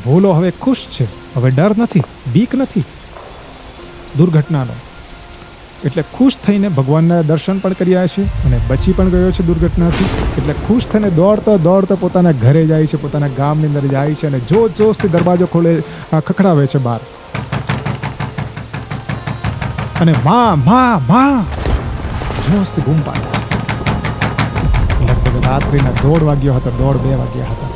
ભોલો હવે ખુશ છે, હવે ડર નથી, બીક નથી દુર્ઘટનાનો. એટલે ખુશ થઈને ભગવાનના દર્શન પણ કર્યા છે અને બચી પણ ગયો છે દુર્ઘટનાથી. એટલે ખુશ થઈને દોડતો પોતાના ઘરે જાય છે, પોતાના ગામની અંદર જાય છે અને જોશથી દરવાજો ખોલે, ખખડાવે છે બહાર. અને માં જોશથી બૂમ પાડે છે. લગભગ રાત્રિના 1:30 વાગ્યા હતા, 1:30-2 વાગ્યા હતા.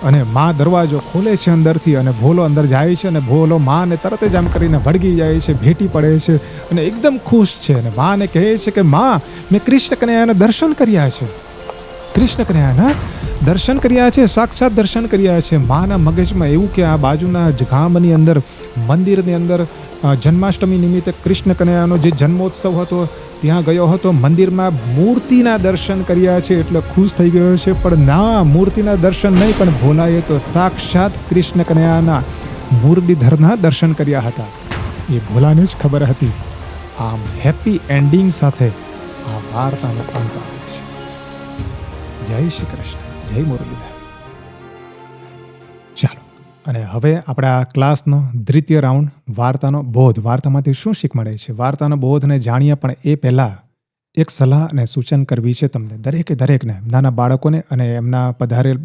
અને માં દરવાજો ખોલે છે અંદરથી અને ભોલો અંદર જાય છે અને ભોલો માને તરત જ આમ કરીને વળગી જાય છે, ભેટી પડે છે અને એકદમ ખુશ છે અને માને કહે છે કે માં, મેં કૃષ્ણ કનૈયાના દર્શન કર્યા છે, કૃષ્ણ કનૈયાના દર્શન કર્યા છે, સાક્ષાત દર્શન કર્યા છે. માના મગજમાં એવું કે આ બાજુના જ ગામની અંદર મંદિરની અંદર જન્માષ્ટમી નિમિત્તે કૃષ્ણ કનૈયાનો જે જન્મોત્સવ હતો ત્યાં ગયો હતો, મંદિરમાં મૂર્તિના દર્શન કર્યા છે એટલે ખુશ થઈ ગયો છે. પણ ના, મૂર્તિના દર્શન નહીં, પણ ભોલાએ તો સાક્ષાત કૃષ્ણ કનૈયાના મુરલીધરના દર્શન કર્યા હતા. એ ભોલાને જ ખબર હતી. આમ હેપી એન્ડિંગ સાથે આ વાર્તાનો અંત આવે છે. જય શ્રી કૃષ્ણ, જય મુરલીધર. ચાલો, અને હવે આપણા ક્લાસનો દ્વિતીય રાઉન્ડ, વાર્તાનો બોધ. વાર્તામાંથી શું શીખ મળે છે, વાર્તાનો બોધને જાણીએ. પણ એ પહેલાં એક સલાહ અને સૂચન કરવી છે તમને દરેકને, નાના બાળકોને અને એમના પધારેલ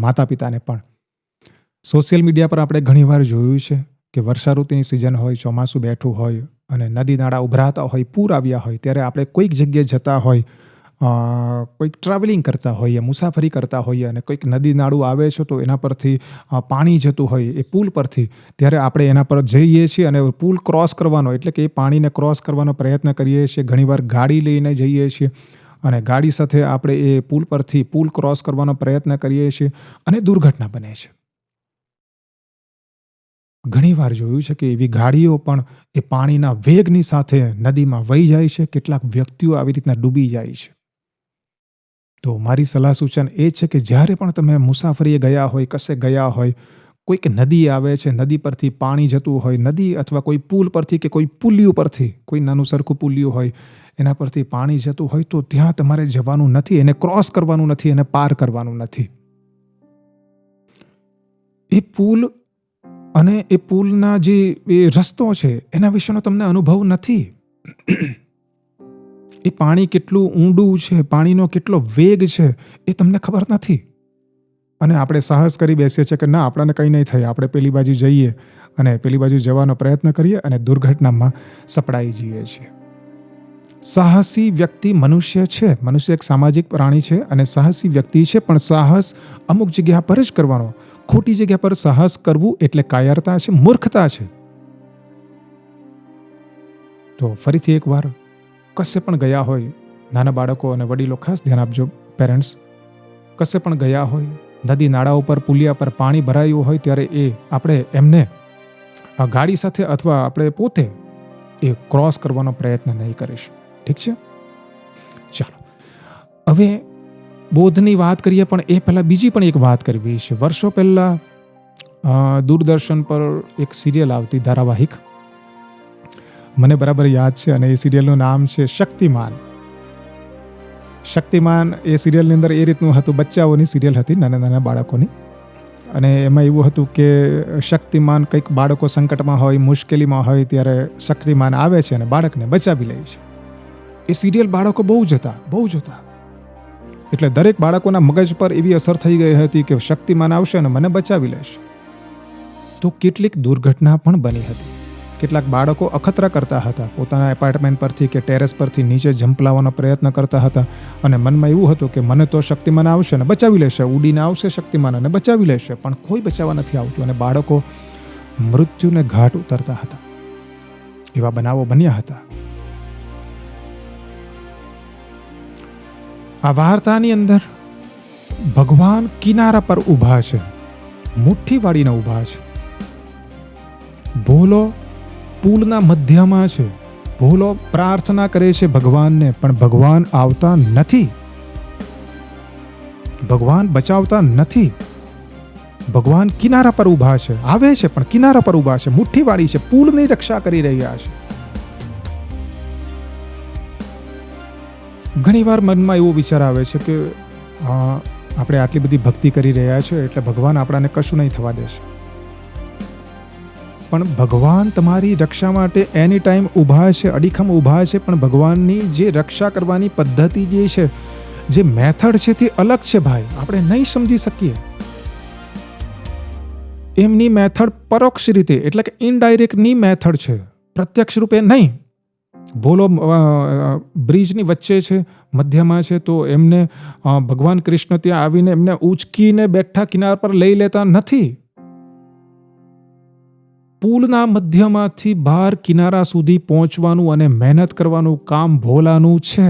માતા પિતાને પણ. સોશિયલ મીડિયા પર આપણે ઘણીવાર જોયું છે કે વર્ષા ઋતુની સિઝન હોય, ચોમાસું બેઠું હોય અને નદી નાળા ઉભરાતા હોય, પૂર આવ્યા હોય, ત્યારે આપણે કોઈક જગ્યાએ જતા હોય, કોઈક ટ્રાવેલિંગ કરતા હોઈએ, મુસાફરી કરતા હોઈએ અને કોઈક નદી નાળું આવે છે તો એના પરથી પાણી જતું હોય એ પુલ પરથી, ત્યારે આપણે એના પર જઈએ છીએ અને પુલ ક્રોસ કરવાનો એટલે કે એ પાણીને ક્રોસ કરવાનો પ્રયત્ન કરીએ છીએ. ઘણીવાર ગાડી લઈને જઈએ છીએ અને ગાડી સાથે આપણે એ પુલ પરથી પુલ ક્રોસ કરવાનો પ્રયત્ન કરીએ છીએ અને દુર્ઘટના બને છે. ઘણીવાર જોયું છે કે એવી ગાડીઓ પણ એ પાણીના વેગની સાથે નદીમાં વહી જાય છે. કેટલાક વ્યક્તિઓ આવી રીતના ડૂબી જાય છે. તો મારી સલાહ સૂચન એ છે કે જ્યારે પણ તમે મુસાફરીએ ગયા હોય, કશે ગયા હોય, કોઈક નદી આવે છે, નદી પરથી પાણી જતું હોય, નદી અથવા કોઈ પુલ પરથી કે કોઈ પુલિયું પરથી, કોઈ નાનું સરખું પુલિયું હોય એના પરથી પાણી જતું હોય, તો ત્યાં તમારે જવાનું નથી, એને ક્રોસ કરવાનું નથી, એને પાર કરવાનું નથી. એ પુલ અને એ પુલના જે એ રસ્તો છે એના વિશેનો તમને અનુભવ નથી. એ પાણી કેટલું ઊંડું છે, પાણીનો કેટલો વેગ છે એ તમને ખબર નથી. અને આપણે સાહસ કરી બેસીએ છીએ કે ના, આપણને કંઈ નહીં થાય, આપણે પેલી બાજુ જઈએ અને પેલી બાજુ જવાનો પ્રયત્ન કરીએ અને દુર્ઘટનામાં સપડાઈ જઈએ છીએ. સાહસી વ્યક્તિ મનુષ્ય છે. મનુષ્ય એક સામાજિક પ્રાણી છે અને સાહસી વ્યક્તિ છે, પણ સાહસ અમુક જગ્યા પર જ કરવાનો. ખોટી જગ્યા પર સાહસ કરવું એટલે કાયરતા છે, મૂર્ખતા છે. તો ફરીથી એકવાર, કશે પણ ગયા હોય, નાના બાળકો અને વડીલો ખાસ ધ્યાન આપજો, પેરેન્ટ્સ, કશે પણ ગયા હોય, નદી નાળા ઉપર, પુલિયા પર પાણી ભરાયું હોય, ત્યારે એ આપણે એમને આ ગાડી સાથે અથવા આપણે પોતે એ ક્રોસ કરવાનો પ્રયત્ન નહીં કરીશું. ઠીક છે? ચાલો, હવે બોધની વાત કરીએ, પણ એ પહેલાં બીજી પણ એક વાત કરવી છે. વર્ષો પહેલાં દૂરદર્શન પર એક સિરિયલ આવતી, ધારાવાહિક, મને બરાબર યાદ છે, અને એ સિરિયલનું નામ છે શક્તિમાન. શક્તિમાન એ સિરિયલની અંદર એ રીતનું હતું, બચ્ચાઓની સિરિયલ હતી, નાના નાના બાળકોની. અને એમાં એવું હતું કે શક્તિમાન કંઈક બાળકો સંકટમાં હોય, મુશ્કેલીમાં હોય, ત્યારે શક્તિમાન આવે છે અને બાળકને બચાવી લે છે. એ સિરિયલ બાળકો બહુ જોતા. એટલે દરેક બાળકોના મગજ પર એવી અસર થઈ ગઈ હતી કે શક્તિમાન આવશે અને મને બચાવી લેશે. તો કેટલીક દુર્ઘટના પણ બની હતી. કેટલાક બાળકો અખતરા કરતા હતા, પોતાના એપાર્ટમેન્ટ પરથી કે ટેરેસ પરથી નીચે જંપલાવવાનો પ્રયત્ન કરતા હતા અને મનમાં એવું હતું કે મને તો શક્તિમાન આવશે અને બચાવી લેશે, ઉડીને આવશે શક્તિમાન અને બચાવી લેશે. પણ કોઈ બચાવવા નથી આવતું અને બાળકો મૃત્યુને ઘાટ ઉતરતા હતા. એવા બનાવો બન્યા હતા. આ વાર્તાની અંદર ભગવાન કિનારા પર ઊભા છે, મુઠ્ઠી વાળીને ઊભા છે. ભોલો પુલના મધ્યમાં છે. ભોલો પ્રાર્થના કરે છે ભગવાનને, પણ ભગવાન આવતા નથી, ભગવાન બચાવતા નથી. ભગવાન કિનારા પર ઊભા છે, આવે છે પણ કિનારા પર ઊભા છે, મુઠ્ઠી વાળી છે, પુલની રક્ષા કરી રહ્યા છે. ઘણીવાર મનમાં એવો વિચાર આવે છે કે આપણે આટલી બધી ભક્તિ કરી રહ્યા છીએ એટલે ભગવાન આપણાને કશું નહીં થવા દેશે. પણ ભગવાન તમારી રક્ષા માટે એની ટાઈમ ઊભા છે, અડીખમ ઊભા છે, પણ ભગવાનની જે રક્ષા કરવાની પદ્ધતિ જે છે, જે મેથડ છે, તે અલગ છે ભાઈ. આપણે નહીં સમજી શકીએ. એમની મેથડ પરોક્ષ રીતે એટલે કે ઇનડાયરેક્ટની મેથડ છે, પ્રત્યક્ષ રૂપે નહીં. ભોલો બ્રિજની વચ્ચે છે, મધ્યમાં છે, તો એમને ભગવાન કૃષ્ણ ત્યાં આવીને એમને ઉચકીને બેઠા કિનારા પર લઈ લેતા નથી. પુલના મધ્યમાંથી બહાર કિનારા સુધી પહોંચવાનું અને મહેનત કરવાનું કામ ભોલાનું છે.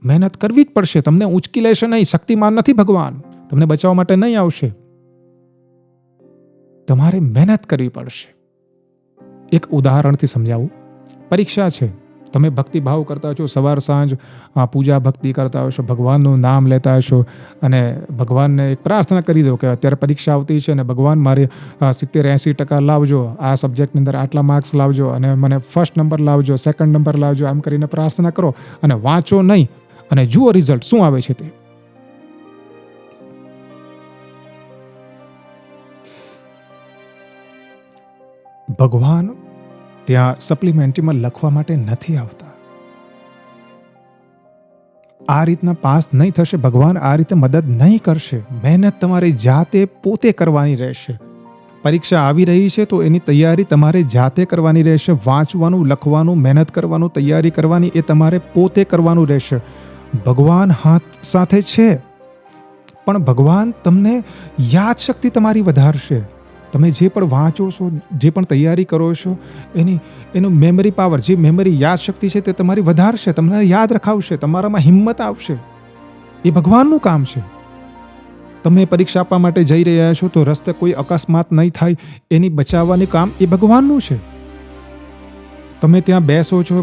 મહેનત કરવી જ પડશે. તમને ઉંચકી લેશે નહીં. શક્તિમાન નથી ભગવાન. તમને બચાવવા માટે નહીં આવશે. તમારે મહેનત કરવી પડશે. એક ઉદાહરણથી સમજાવું. પરીક્ષા છે, તમે ભક્તિભાવ કરતા છો, સવાર સાંજ પૂજા ભક્તિ કરતા હશો, ભગવાનનું નામ લેતા હશો અને ભગવાનને એક પ્રાર્થના કરી દો કે અત્યારે પરીક્ષા આવતી છે અને ભગવાન મારે 70-80% લાવજો, આ સબ્જેક્ટની અંદર આટલા માર્ક્સ લાવજો અને મને ફર્સ્ટ નંબર લાવજો, સેકન્ડ નંબર લાવજો, આમ કરીને પ્રાર્થના કરો અને વાંચો નહીં અને જુઓ રિઝલ્ટ શું આવે છે તે. ભગવાન ત્યાં સપ્લિમેન્ટરીમાં લખવા માટે નથી આવતા. આ રીતના પાસ નહીં થશે. ભગવાન આ રીતે મદદ નહીં કરશે. મહેનત તમારે જાતે પોતે કરવાની રહેશે. પરીક્ષા આવી રહી છે તો એની તૈયારી તમારે જાતે કરવાની રહેશે. વાંચવાનું, લખવાનું, મહેનત કરવાનું, તૈયારી કરવાની એ તમારે પોતે કરવાનું રહેશે. ભગવાન હાથ સાથે છે, પણ ભગવાન તમને યાદ શક્તિ તમારી વધારશે. તમે જે પણ વાંચો છો, જે પણ તૈયારી કરો છો, એનું મેમરી પાવર, જે મેમરી યાદ શક્તિ છે તે તમારી વધારશે, તમને યાદ રખાવશે, તમારામાં હિંમત આવશે. એ ભગવાનનું કામ છે. તમે પરીક્ષા આપવા માટે જઈ રહ્યા છો તો રસ્તે કોઈ અકસ્માત નહીં થાય એની બચાવવાની કામ એ ભગવાનનું છે. તમે ત્યાં બેસો છો,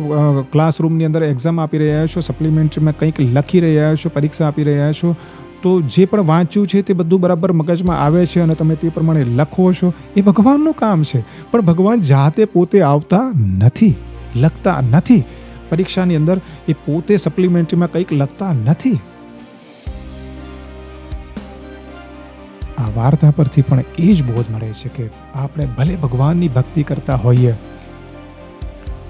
ક્લાસરૂમની અંદર એક્ઝામ આપી રહ્યા છો, સપ્લિમેન્ટરીમાં કંઈક લખી રહ્યા છો, પરીક્ષા આપી રહ્યા છો, તો જે પણ વાંચ્યું છે તે બધું બરાબર મગજમાં આવે છે અને તમે તે પ્રમાણે લખો છો. એ ભગવાનનું કામ છે. પણ ભગવાન જાતે પોતે આવતા નથી, લખતા નથી. પરીક્ષાની અંદર એ પોતે સપ્લિમેન્ટરીમાં કંઈક લખતા નથી. આ વાર્તા પરથી પણ એ જ બોધ મળે છે કે આપણે ભલે ભગવાનની ભક્તિ કરતા હોઈએ,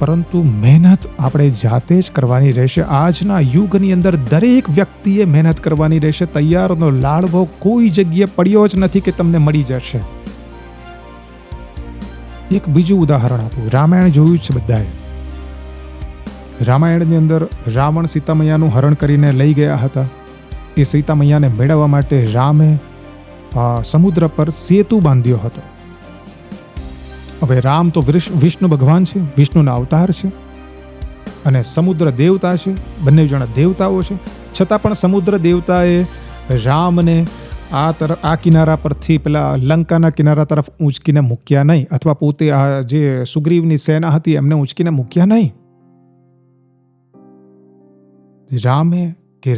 પરંતુ મહેનત આપણે જાતે જ કરવાની રહેશે. આજના યુગની અંદર દરેક વ્યક્તિએ મહેનત કરવાની રહેશે. તૈયારનો લાડવો કોઈ જગ્યાએ પડ્યો જ નથી કે તમને મળી જશે. એક બીજું ઉદાહરણ આપું. રામાયણ જોયું છે બધાએ. રામાયણની અંદર રાવણ સીતા મૈયાનું હરણ કરીને લઈ ગયા હતા. એ સીતા મૈયાને મેળવવા માટે રામે સમુદ્ર પર સેતુ બાંધ્યો હતો. હવે રામ તો વિષ્ણુ ભગવાન છે, વિષ્ણુના અવતાર છે અને સમુદ્ર દેવતા છે. બંને જણા દેવતાઓ છે. છતાં પણ સમુદ્ર દેવતાએ રામને આ કિનારા પરથી પેલા લંકાના કિનારા તરફ ઊંચકીને મૂક્યા નહીં, અથવા પોતે આ જે સુગ્રીવની સેના હતી એમને ઊંચકીને મૂક્યા નહીં.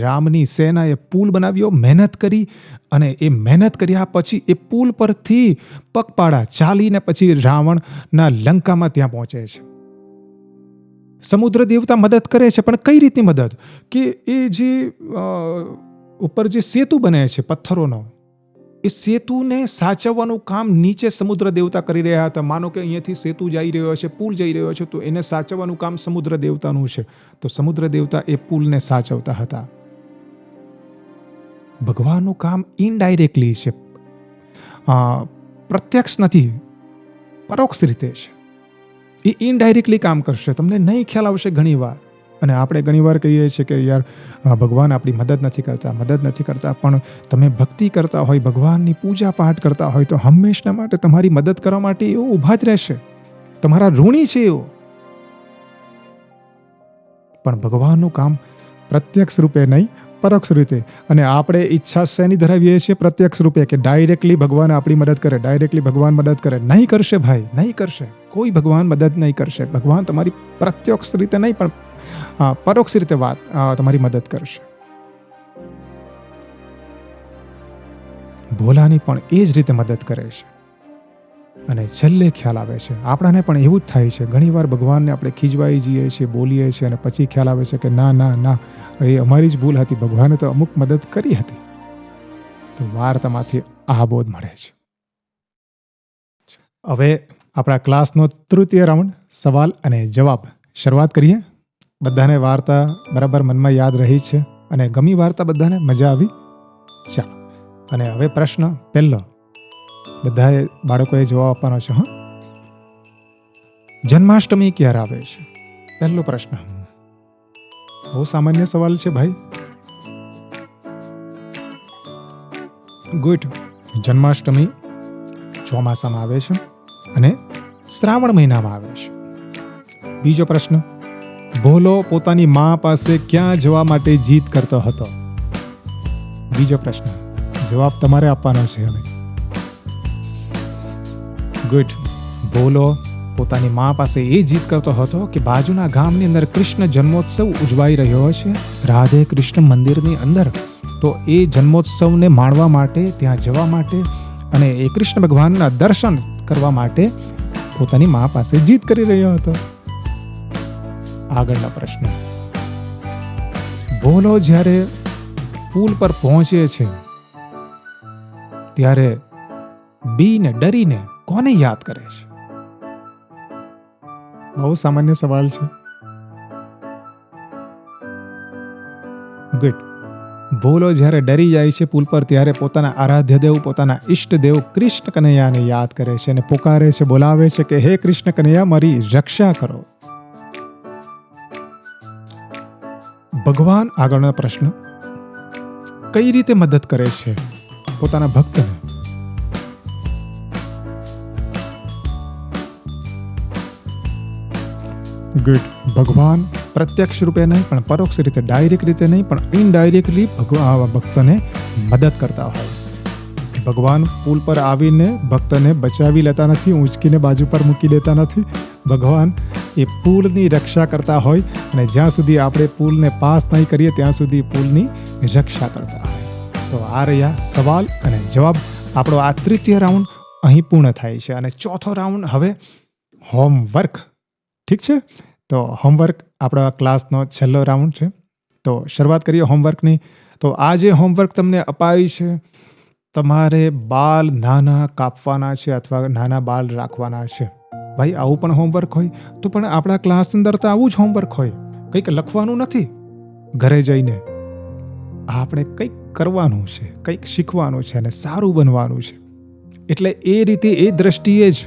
રામની સેનાએ પુલ બનાવ્યો, મહેનત કરી, અને એ મહેનત કર્યા પછી એ પુલ પરથી પગપાળા ચાલીને પછી રાવણના લંકામાં ત્યાં પહોંચે છે. સમુદ્ર દેવતા મદદ કરે છે, પણ કઈ રીતની મદદ કે એ જે ઉપર જે સેતુ બને છે પથ્થરોનો, એ સેતુને સાચવવાનું કામ નીચે સમુદ્ર દેવતા કરી રહ્યા હતા. માનો કે અહીંયાથી સેતુ જઈ રહ્યો છે, પુલ જઈ રહ્યો છે, તો એને સાચવવાનું કામ સમુદ્ર દેવતાનું છે. તો સમુદ્ર દેવતા એ પુલને સાચવતા હતા. ભગવાનનું કામ ઇનડાયરેક્ટલી છે, પ્રત્યક્ષ નથી, પરોક્ષ રીતે છે. એ ઇનડાયરેક્ટલી કામ કરશે. તમને નહીં ખ્યાલ આવશે ઘણી વાર. અને આપણે ઘણીવાર કહીએ છીએ કે યાર ભગવાન આપણી મદદ નથી કરતા. પણ તમે ભક્તિ કરતા હોય, ભગવાનની પૂજા પાઠ કરતા હોય, તો હંમેશા માટે તમારી મદદ કરવા માટે એવો ઊભા જ રહેશે. તમારા ઋણી છે એવો. પણ ભગવાનનું કામ પ્રત્યક્ષ રૂપે નહીં, પરોક્ષ રીતે. અને આપણે ઈચ્છા શેની ધરાવીએ છીએ? પ્રત્યક્ષ રૂપે, કે ડાયરેક્ટલી ભગવાન આપણી મદદ કરે, ડાયરેક્ટલી ભગવાન મદદ કરે. નહીં કરશે ભાઈ, નહીં કરશે. કોઈ ભગવાન મદદ નહીં કરશે. ભગવાન તમારી પ્રત્યક્ષ રીતે નહીં, પણ પરોક્ષ રીતે તમારી મદદ કરશે. ભોલાની પણ એ જ રીતે મદદ કરે છે. અને છેલ્લે ખ્યાલ આવે છે, આપણાને પણ એવું જ થાય છે. ઘણીવાર ભગવાનને આપણે ખીજવાઈ જઈએ છીએ, બોલીએ છીએ, અને પછી ખ્યાલ આવે છે કે ના, એ અમારી જ ભૂલ હતી, ભગવાને તો અમુક મદદ કરી હતી. તો વાર્તામાંથી આ બોધ મળે છે. હવે આપણા ક્લાસનો તૃતીય રાઉન્ડ, સવાલ અને જવાબ, શરૂઆત કરીએ. બધાને વાર્તા બરાબર મનમાં યાદ રહી છે અને ગમી વાર્તા? બધાને મજા આવી? ચાલો. અને હવે પ્રશ્ન પહેલો, બધાએ બાળકોએ જવાબ આપવાનો છે. જન્માષ્ટમી ક્યારે આવે છે? પહેલો પ્રશ્ન બહુ સામાન્ય સવાલ છે ભાઈ. ગુડ. જન્માષ્ટમી ચોમાસામાં આવે છે અને શ્રાવણ મહિનામાં આવે છે. બીજો પ્રશ્ન, ભોલો પોતાની મા પાસે ક્યાં જવા માટે જીદ કરતો હતો? બીજો પ્રશ્ન, જવાબ તમારે આપવાનો છે હવે. ગુડ. ભોલો પોતાની મા પાસે એ જીદ કરતો હતો કે બાજુના ગામની અંદર કૃષ્ણ જન્મોત્સવ ઉજવાઈ રહ્યો છે, રાધે કૃષ્ણ મંદિરની અંદર. તો એ જન્મોત્સવને માણવા માટે, ત્યાં જવા માટે અને એ કૃષ્ણ ભગવાનના દર્શન કરવા માટે પોતાની મા પાસે જીદ કરી રહ્યો હતો. આગળનો પ્રશ્ન, ભોલો જ્યારે પુલ પર પહોંચે છે ત્યારે બીને ડરીને કોને યાદ કરે છે? બહુ સામાન્ય સવાલ છે. ગુડ. ભોલો જ્યારે ડરી જાય છે પુલ પર ત્યારે પોતાના આરાધ્ય દેવ, પોતાના ઈષ્ટદેવ કૃષ્ણ કનૈયાને યાદ કરે છે અને પુકારે છે, બોલાવે છે કે હે કૃષ્ણ કનૈયા, મારી રક્ષા કરો. ભગવાન, આગળનો પ્રશ્ન, કઈ રીતે મદદ કરે છે પોતાના ભક્તને? ગુડ. ભગવાન પ્રત્યક્ષ રૂપે નહીં પણ પરોક્ષ રીતે, ડાયરેક્ટ રીતે નહીં પણ ઇનડાયરેક્ટલી ભક્તને મદદ કરતા હોય. ભગવાન પુલ પર આવીને ભક્તને બચાવી લેતા નથી, ઊંચકીને બાજુ પર મૂકી દેતા નથી. ભગવાન એ પુલની રક્ષા કરતા હોય અને જ્યાં સુધી આપણે પુલને પાસ નહીં કરીએ ત્યાં સુધી પુલની રક્ષા કરતા હોય. તો આ રહ્યા સવાલ અને જવાબ. આપણો આ તૃતીય રાઉન્ડ અહીં પૂર્ણ થાય છે અને ચોથો રાઉન્ડ હવે હોમવર્ક. ઠીક છે? તો હોમવર્ક આપણા ક્લાસનો છેલ્લો રાઉન્ડ છે. તો શરૂઆત કરીએ હોમવર્કની. તો આ જે હોમવર્ક તમને અપાય છે, તમારે બાલ નાના કાપવાના છે અથવા નાના બાલ રાખવાના છે. ભાઈ, આવું પણ હોમવર્ક હોય તો પણ આપણા ક્લાસ અંદર તો આવું જ હોમવર્ક હોય. કંઈક લખવાનું નથી ઘરે જઈને, આપણે કંઈક કરવાનું છે, કંઈક શીખવાનું છે અને સારું બનવાનું છે. એટલે એ રીતે, એ દ્રષ્ટિએ જ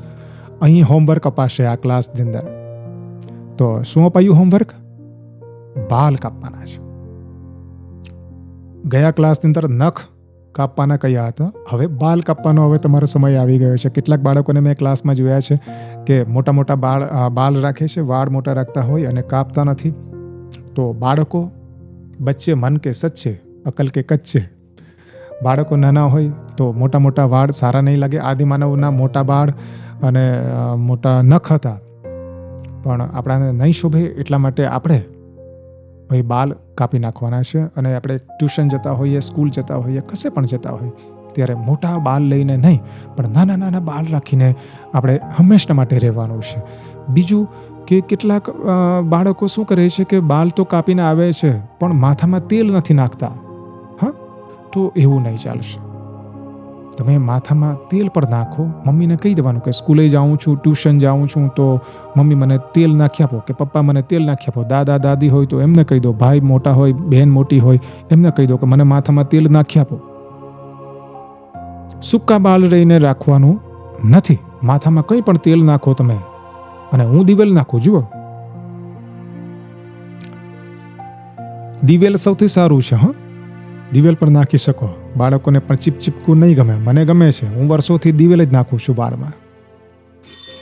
અહીં હોમવર્ક અપાશે આ ક્લાસની અંદર. તો શું અપાયું હોમવર્ક? બાલ કાપવાના છે. ગયા ક્લાસની અંદર નખ કાપવાના કયા હતા, હવે બાલ કાપવાનો હવે તમારો સમય આવી ગયો છે. કેટલાક બાળકોને મેં ક્લાસમાં જોયા છે કે મોટા મોટા બાલ રાખે છે, વાળ મોટા રાખતા હોય અને કાપતા નથી. તો બાળકો બચ્ચે મન કે સચ્ચે, અકલ કે કચ્ચે. બાળકો નાના હોય તો મોટા મોટા વાળ સારા નહીં લાગે. આદિમાનવના મોટા બાળ અને મોટા નખ હતા પણ આપણાને નહીં શોભે, એટલા માટે આપણે ભાઈ બાલ કાપી નાખવાના છે. અને આપણે ટ્યુશન જતા હોઈએ, સ્કૂલ જતા હોઈએ, કશે પણ જતા હોઈએ ત્યારે મોટા બાલ લઈને નહીં પણ નાના નાના બાલ રાખીને આપણે હંમેશા માટે રહેવાનું છે. બીજું કે કેટલાક બાળકો શું કરે છે કે બાલ તો કાપીને આવે છે પણ માથામાં તેલ નથી નાખતા. હા, તો એવું નહીં ચાલશે. તમે માથામાં તેલ પર નાખો. મમ્મીને કહી દેવાનું કે સ્કૂલે જાઉં છું, ટ્યુશન જાઉં છું તો મમ્મી મને તેલ નાખી આપો, કે પપ્પા મને તેલ નાખી આપો. દાદા દાદી હોય તો એમને કહી દો, ભાઈ મોટા હોય, બહેન મોટી હોય એમને કહી દો કે મને માથામાં તેલ નાખી આપો. સૂકા બાલ રહીને રાખવાનું નથી. માથામાં કંઈ પણ તેલ નાખો તમે. અને હું દિવેલ નાખું, જુઓ દિવેલ સૌથી સારું છે. હા, દિવેલ પર નાખી શકો. બાળકોને પણ ચીપકું નહીં ગમે, મને ગમે છે. હું વર્ષોથી દિવેલ જ નાખું છું બાળમાં.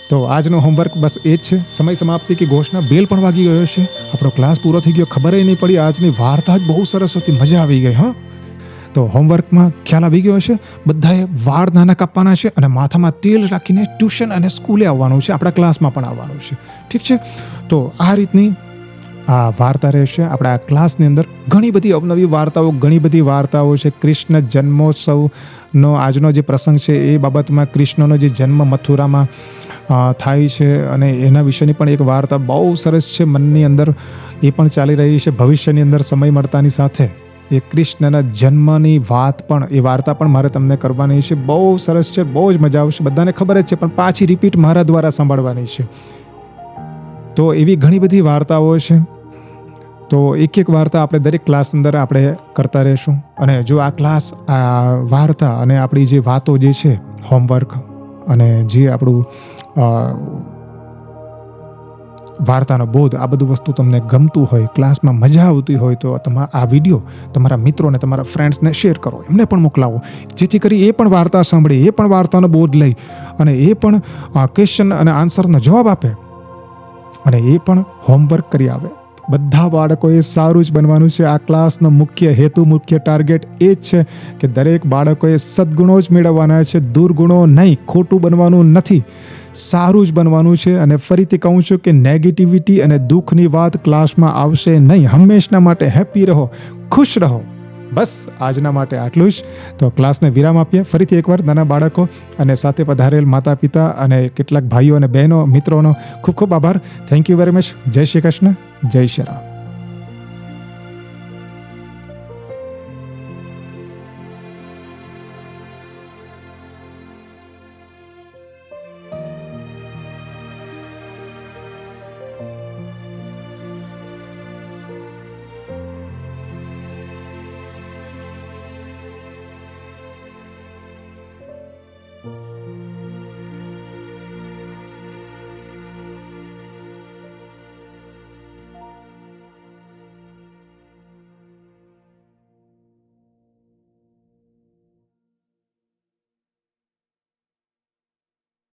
તો આજનો હોમવર્ક બસ એ જ છે. સમય સમાપ્તિ की ઘોષણા, બેલ પણ વાગી ગયો છે. આપણો ક્લાસ પૂરો થઈ ગયો, ખબર નહીં પડી. આજની વાર્તા જ બહુ સરસ હતી, મજા આવી ગઈ. હા, તો હોમવર્કમાં ખ્યાલ આવી ગયો છે. બધાએ વાળ નાના કાપવાના છે અને માથામાં તેલ રાખીને ટ્યુશન અને સ્કૂલે આવવાનું છે, આપણા ક્લાસમાં પણ આવવાનું છે. ઠીક છે? તો આ રીતની આ વાર્તા રહેશે આપણા ક્લાસની અંદર. ઘણી બધી અવનવી વાર્તાઓ છે. કૃષ્ણ જન્મોત્સવનો આજનો જે પ્રસંગ છે એ બાબતમાં, કૃષ્ણનો જે જન્મ મથુરામાં થાય છે અને એના વિશેની પણ એક વાર્તા બહુ સરસ છે મનની અંદર, એ પણ ચાલી રહી છે. ભવિષ્યની અંદર સમય મળતાની સાથે એ કૃષ્ણના જન્મની વાત પણ, એ વાર્તા પણ મારે તમને કરવાની છે. બહુ સરસ છે, બહુ જ મજા આવશે. બધાને ખબર જ છે પણ પાછી રિપીટ મારા દ્વારા સાંભળવાની છે. તો એવી ઘણી બધી વાર્તાઓ છે. તો એક એક વાર્તા આપણે દરેક ક્લાસ અંદર આપણે કરતા રહીશું. અને જો આ ક્લાસ, આ વાર્તા અને આપણી જે વાતો જે છે, હોમવર્ક અને જે આપણું વાર્તાનો બોધ, આ બધું વસ્તુ તમને ગમતું હોય, ક્લાસમાં મજા આવતી હોય તો આ વિડીયો તમારા મિત્રોને, તમારા ફ્રેન્ડ્સને શેર કરો, એમને પણ મોકલાવો, જેથી કરી એ પણ વાર્તા સાંભળે, એ પણ વાર્તાનો બોધ લઈ અને એ પણ ક્વેશ્ચન અને આન્સરનો જવાબ આપે અને એ પણ હોમવર્ક કરી આવે. બધા બાળકોએ સારું જ બનવાનું છે. આ ક્લાસનો મુખ્ય હેતુ, મુખ્ય ટાર્ગેટ એ જ છે કે દરેક બાળકોએ સદ્ગુણો જ મેળવવાના છે, દુર્ગુણો નહીં. ખોટું બનવાનું નથી, સારું જ બનવાનું છે. અને ફરીથી કહું છું કે નેગેટિવિટી અને દુઃખની વાત ક્લાસમાં આવશે નહીં. હંમેશના માટે હેપી રહો, ખુશ રહો. બસ આજના માટે આટલું જ. તો ક્લાસને વિરામ આપીએ. ફરીથી એકવાર નાના બાળકો અને સાથે પધારેલ માતા પિતા અને કેટલાક ભાઈઓ અને બહેનો, મિત્રોનો ખૂબ ખૂબ આભાર. Thank you very much. જય શ્રી કૃષ્ણ, જય શ્રી રામ.